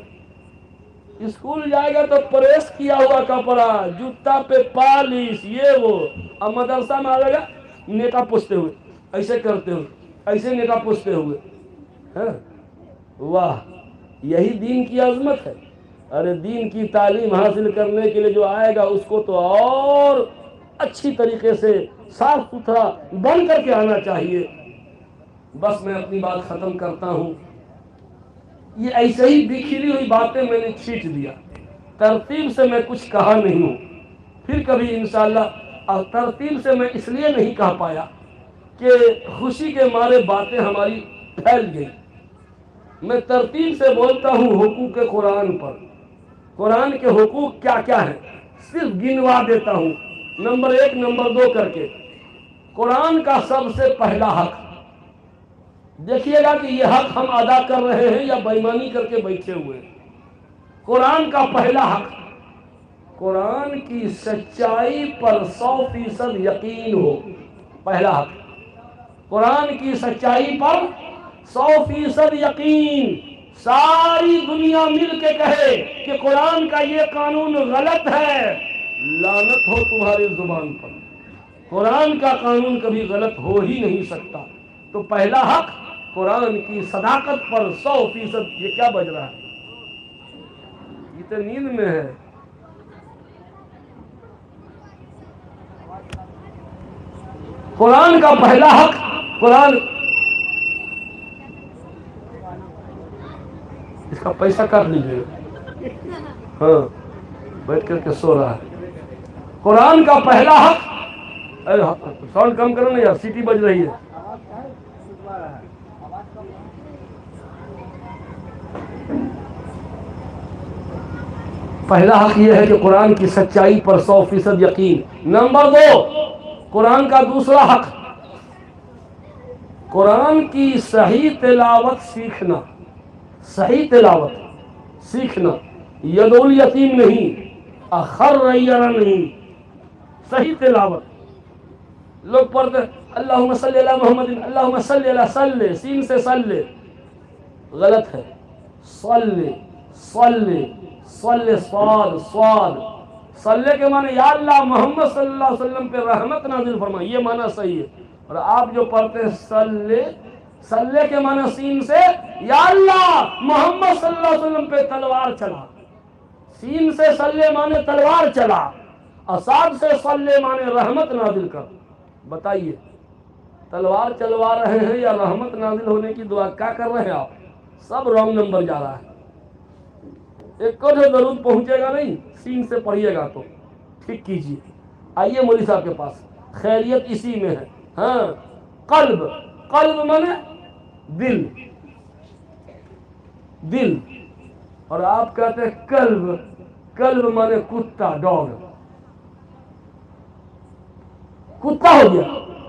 A: اسکول جائے گا تو پریس کیا ہوا کپڑا، جوتا پہ پالش، یہ وہ، اب مدرسہ میں آئے گا نیٹا پوچھتے ہوئے، ایسے کرتے ہوئے، ایسے نیٹا پوچھتے ہوئے۔ واہ، یہی دین کی عظمت ہے۔ ارے دین کی تعلیم حاصل کرنے کے لیے جو آئے گا اس کو تو اور اچھی طریقے سے صاف ستھرا بن کر کے آنا چاہیے۔ بس میں اپنی بات ختم کرتا ہوں۔ یہ ایسے ہی بکھری ہوئی باتیں میں نے چھینٹ دیا، ترتیب سے میں کچھ کہا نہیں ہوں، پھر کبھی انشاءاللہ۔ اور ترتیب سے میں اس لیے نہیں کہہ پایا کہ خوشی کے مارے باتیں ہماری پھیل گئی۔ میں ترتیب سے بولتا ہوں حقوق قرآن پر، قرآن کے حقوق کیا کیا ہیں صرف گنوا دیتا ہوں، نمبر 1 نمبر 2 کر کے۔ قرآن کا سب سے پہلا حق، دیکھیے گا کہ یہ حق ہم ادا کر رہے ہیں یا بےایمانی کر کے بیٹھے ہوئے ہیں۔ قرآن کا پہلا حق، قرآن کی سچائی پر 100% یقین ہو، پہلا حق۔ قرآن کی سچائی پر 100% یقین، ساری دنیا مل کے کہے کہ قرآن کا یہ قانون غلط ہے، لعنت ہو تمہاری زبان پر۔ قرآن کا قانون کبھی غلط ہو ہی نہیں سکتا۔ تو پہلا حق قرآن کی صداقت پر 100%۔ یہ کیا بج رہا ہے؟ یہ تو نیند میں ہے۔ قرآن کا پہلا حق، قرآن اس کا پیسہ کاٹ لیجیے۔ ہاں بیٹھ کر کے سو رہا ہے. قرآن کا پہلا حق، ساؤنڈ کم کرو نا یار، سیٹی بج رہی ہے. پہلا حق یہ ہے کہ قرآن کی سچائی پر 100% یقین. نمبر 2، قرآن کا دوسرا حق قرآن کی صحیح تلاوت سیکھنا. صحیح تلاوت سیکھنا، ید الیتیم نہیں، اخر ریرا نہیں، صحیح تلاوت. لوگ پڑھتے اللہم صلی علی محمد، اللہم صلی علی صلی، سین سے صلی، غلط ہے. صلی صلی صلی، صاد صاد. صلی کے معنی یا اللہ محمد صلی اللہ علیہ وسلم پہ رحمت نازل فرما، یہ معنی صحیح ہے. اور آپ جو پڑھتے ہیں صلی، صلی کے معنی سین سے یا اللہ محمد صلی اللہ علیہ وسلم پہ تلوار چلا. سین سے صلی معنی تلوار چلا، اساد سے صلی معنی رحمت نازل کر. بتائیے تلوار چلوا رہے ہیں یا رحمت نازل ہونے کی دعا؟ کیا کر رہے ہیں آپ؟ سب رانگ نمبر جا رہا ہے. ایک کو جو درود پہنچے گا نہیں، سین سے پڑھیے گا تو ٹھیک کیجیے. آئیے مولوی صاحب کے پاس، خیریت اسی میں ہے. ہاں قلب، قلب مانے دل، دل. اور آپ کہتے ہیں قلب، قلب مانے کتا، ڈاگ، کتا ہو گیا.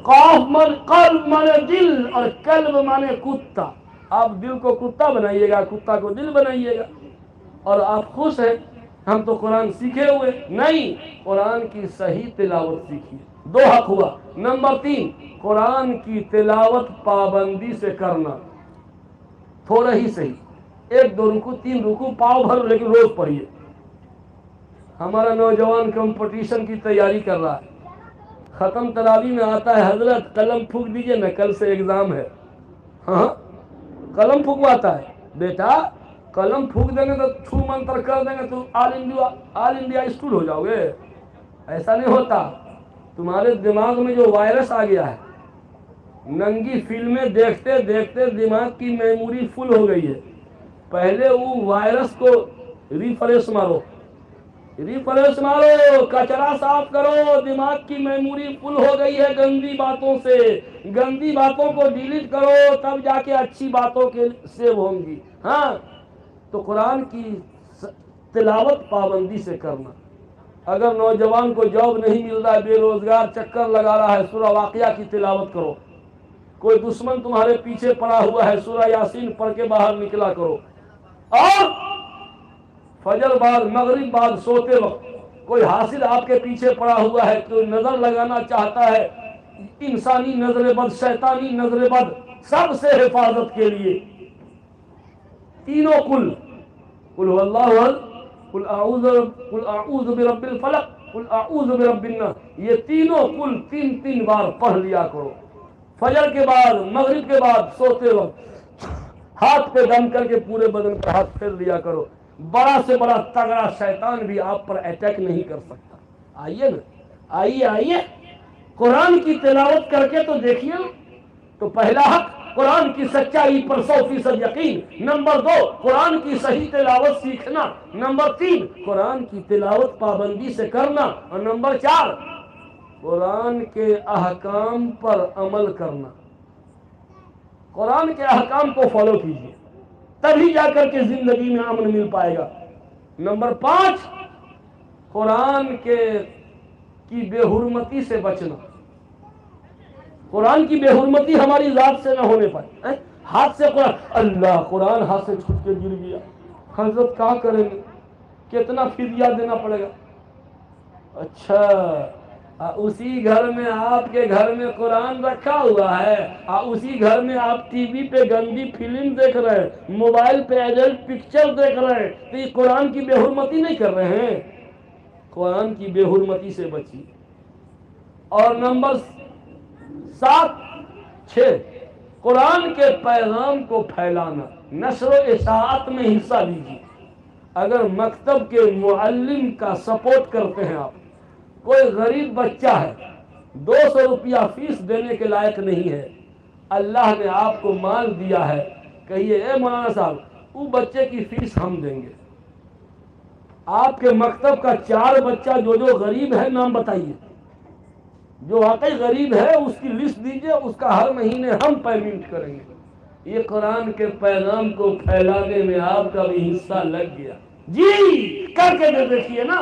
A: قاف مان قلب مانے دل اور قلب مانے کتا. آپ دل کو کتا بنائیے گا، کتا کو دل بنائیے گا. اور آپ خوش ہیں ہم تو قرآن سیکھے ہوئے. نہیں، قرآن کی صحیح تلاوت سیکھیے. 2 حق ہوا. نمبر 3، قرآن کی تلاوت پابندی سے کرنا. تھوڑا ہی صحیح، 1 2 رکوع 3 رکوع پاؤ بھر، لیکن روز پڑھیے. ہمارا نوجوان کمپٹیشن کی تیاری کر رہا ہے. ختم تراویح میں آتا ہے حضرت قلم پھونک دیجئے نا، کل سے ایگزام ہے. ہاں قلم پھونکواتا ہے. بیٹا قلم پھونک دیں گے تو چھو منتر کر دیں گے تو آل انڈیا اسٹول ہو جاؤ گے. ایسا نہیں ہوتا. تمہارے دماغ میں جو وائرس آ گیا ہے، ننگی فلمیں دیکھتے دیکھتے دماغ کی میموری فل ہو گئی ہے. پہلے وہ وائرس کو ریفریش مارو، ریفریش مارو، کچرا صاف کرو. دماغ کی میموری فل ہو گئی ہے گندی باتوں سے. گندی باتوں کو ڈیلیٹ کرو، تب جا کے اچھی باتوں کے سیو ہوں گی. ہاں تو قرآن کی تلاوت پابندی سے کرنا. اگر نوجوان کو جاب نہیں مل رہا ہے، بے روزگار چکر لگا رہا ہے، سورہ واقعہ کی تلاوت کرو. کوئی دشمن تمہارے پیچھے پڑا ہوا ہے، سورہ یاسین پڑھ کے باہر نکلا کرو. اور فجر بعد، مغرب بعد سوتے وقت کوئی حاصل آپ کے پیچھے پڑا ہوا ہے، کوئی نظر لگانا چاہتا ہے، انسانی نظر بد، شیطانی نظر بد، سب سے حفاظت کے لیے تینوں قل هو اللہ احد، قل اعوذ برب الفلق، قل اعوذ برب الناس، یہ تینوں قل 3 بار پڑھ لیا کرو. فجر کے بعد، مغرب کے بعد سوتے وقت ہاتھ پہ دم کر کے پورے بدن پر ہاتھ پھیر لیا کرو. بڑا سے بڑا تگڑا شیطان بھی آپ پر اٹیک نہیں کر سکتا. آئیے نا، آئیے آئیے قرآن کی تلاوت کر کے تو دیکھیے. تو پہلا حق قرآن کی سچائی پر 100% یقین. نمبر 2، قرآن کی صحیح تلاوت سیکھنا. نمبر 3، قرآن کی تلاوت پابندی سے کرنا. اور نمبر 4، قرآن کے احکام پر عمل کرنا. قرآن کے احکام کو فالو کیجیے، تبھی جا کر کے زندگی میں امن مل پائے گا. نمبر 5، قرآن کی بے حرمتی سے بچنا. قرآن کی بے حرمتی ہماری ذات سے نہ ہونے پائے. ہاتھ سے قرآن ہاتھ سے چھوٹ کے گر گیا، حضرت کیا کریں گے؟ کتنا فدیہ دینا پڑے گا؟ اچھا، اسی گھر میں، آپ کے گھر میں قرآن رکھا ہوا ہے، اسی گھر میں آپ ٹی وی پہ گندی فلم دیکھ رہے ہیں، موبائل پہ ایڈلٹ پکچر دیکھ رہے ہیں، تو یہ قرآن کی بے حرمتی نہیں کر رہے ہیں؟ قرآن کی بے حرمتی سے بچیے. اور نمبر 6، قرآن کے پیغام کو پھیلانا، نشر و اشاعت میں حصہ لیجیے. اگر مکتب کے معلم کا سپورٹ کرتے ہیں آپ، کوئی غریب بچہ ہے 200 روپیہ فیس دینے کے لائق نہیں ہے، اللہ نے آپ کو مال دیا ہے، کہیے اے مولانا صاحب وہ بچے کی فیس ہم دیں گے. آپ کے مکتب کا 4 بچہ جو غریب ہے نام بتائیے، جو واقعی غریب ہے اس کی لسٹ دیجئے، اس کا ہر مہینے ہم پیمنٹ کریں گے۔ یہ قرآن کے پیغام کو پھیلانے میں آپ کا بھی حصہ لگ گیا، جی کر کے دے دیکھیے نا۔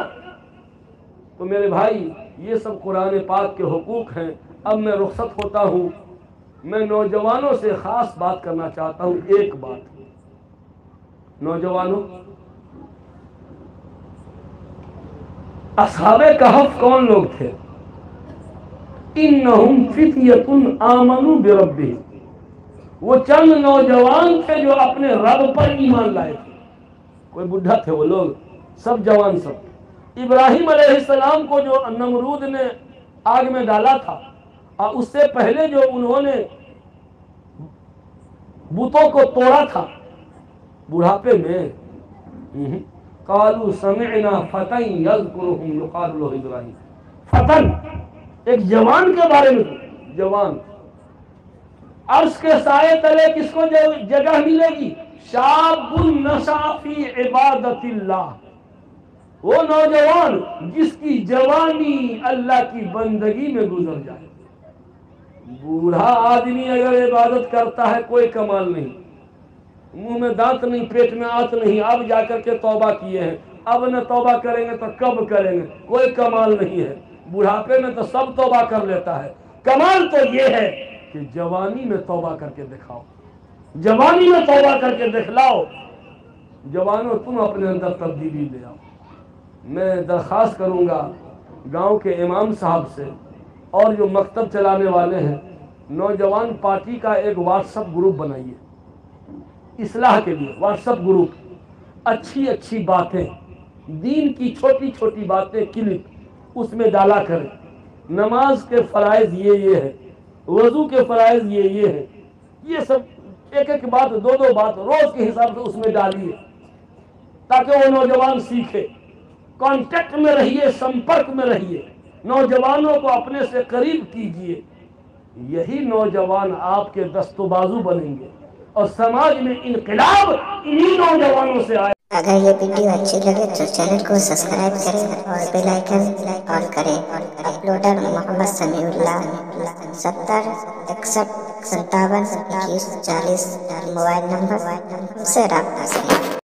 A: تو میرے بھائی یہ سب قرآن پاک کے حقوق ہیں۔ اب میں رخصت ہوتا ہوں، میں نوجوانوں سے خاص بات کرنا چاہتا ہوں۔ ایک بات، نوجوانوں، اصحاب کہف کون لوگ تھے؟ انہم فتیۃ آمنوا بربہم، وہ چند نوجوان تھے جو اپنے رب پر ایمان لائے تھے۔ کوئی بڈھا تھے وہ لوگ؟ سب جوان سب۔ ابراہیم علیہ السلام کو جو نمرود نے آگ میں ڈالا تھا، اور اس سے پہلے جو انہوں نے بتوں کو توڑا تھا بڑھاپے میں، قالوا سمعنا فتى يذكرهم يقال له ابراہیم۔ فتن ایک جوان کے بارے میں، جوان عرش کے سائے تلے کس کو جگہ ملے گی؟ شاب نشأ فی عبادت اللہ، وہ نوجوان جس کی جوانی اللہ کی بندگی میں گزر جائے۔ بوڑھا آدمی اگر عبادت کرتا ہے کوئی کمال نہیں، منہ میں دانت نہیں، پیٹ میں آنت نہیں، اب جا کر کے توبہ کیے ہیں، اب نہ توبہ کریں گے تو کب کریں گے، کوئی کمال نہیں ہے۔ بڑھاپے میں تو سب توبہ کر لیتا ہے، کمال تو یہ ہے کہ جوانی میں توبہ کر کے دکھاؤ، جوانی میں توبہ کر کے دکھلاؤ۔ جوانوں تم اپنے اندر تبدیلی لے آؤ۔ میں درخواست کروں گا گاؤں کے امام صاحب سے اور جو مکتب چلانے والے ہیں، نوجوان پارٹی کا ایک واٹس ایپ گروپ بنائیے اصلاح کے لیے۔ واٹس ایپ گروپ، اچھی اچھی باتیں، دین کی چھوٹی چھوٹی باتیں کلپ اس میں ڈالا کریں۔ نماز کے فرائض یہ ہے، وضو کے فرائض یہ ہے، یہ سب ایک ایک بات، دو بات روز کے حساب سے اس میں ڈالیے تاکہ وہ نوجوان سیکھے۔ کانٹیکٹ میں رہیے، سمپرک میں رہیے، نوجوانوں کو اپنے سے قریب کیجیے۔ یہی نوجوان آپ کے دست و بازو بنیں گے اور سماج میں انقلاب انہی نوجوانوں سے آئے۔
B: اگر یہ ویڈیو اچھی لگے تو چینل کو سبسکرائب کریں اور بیل آئیکن آن کریں۔ اپلوڈر محمد سمیع اللہ، 70 61 57 21 40، موبائل نمبر، ہم سے رابطہ کریں۔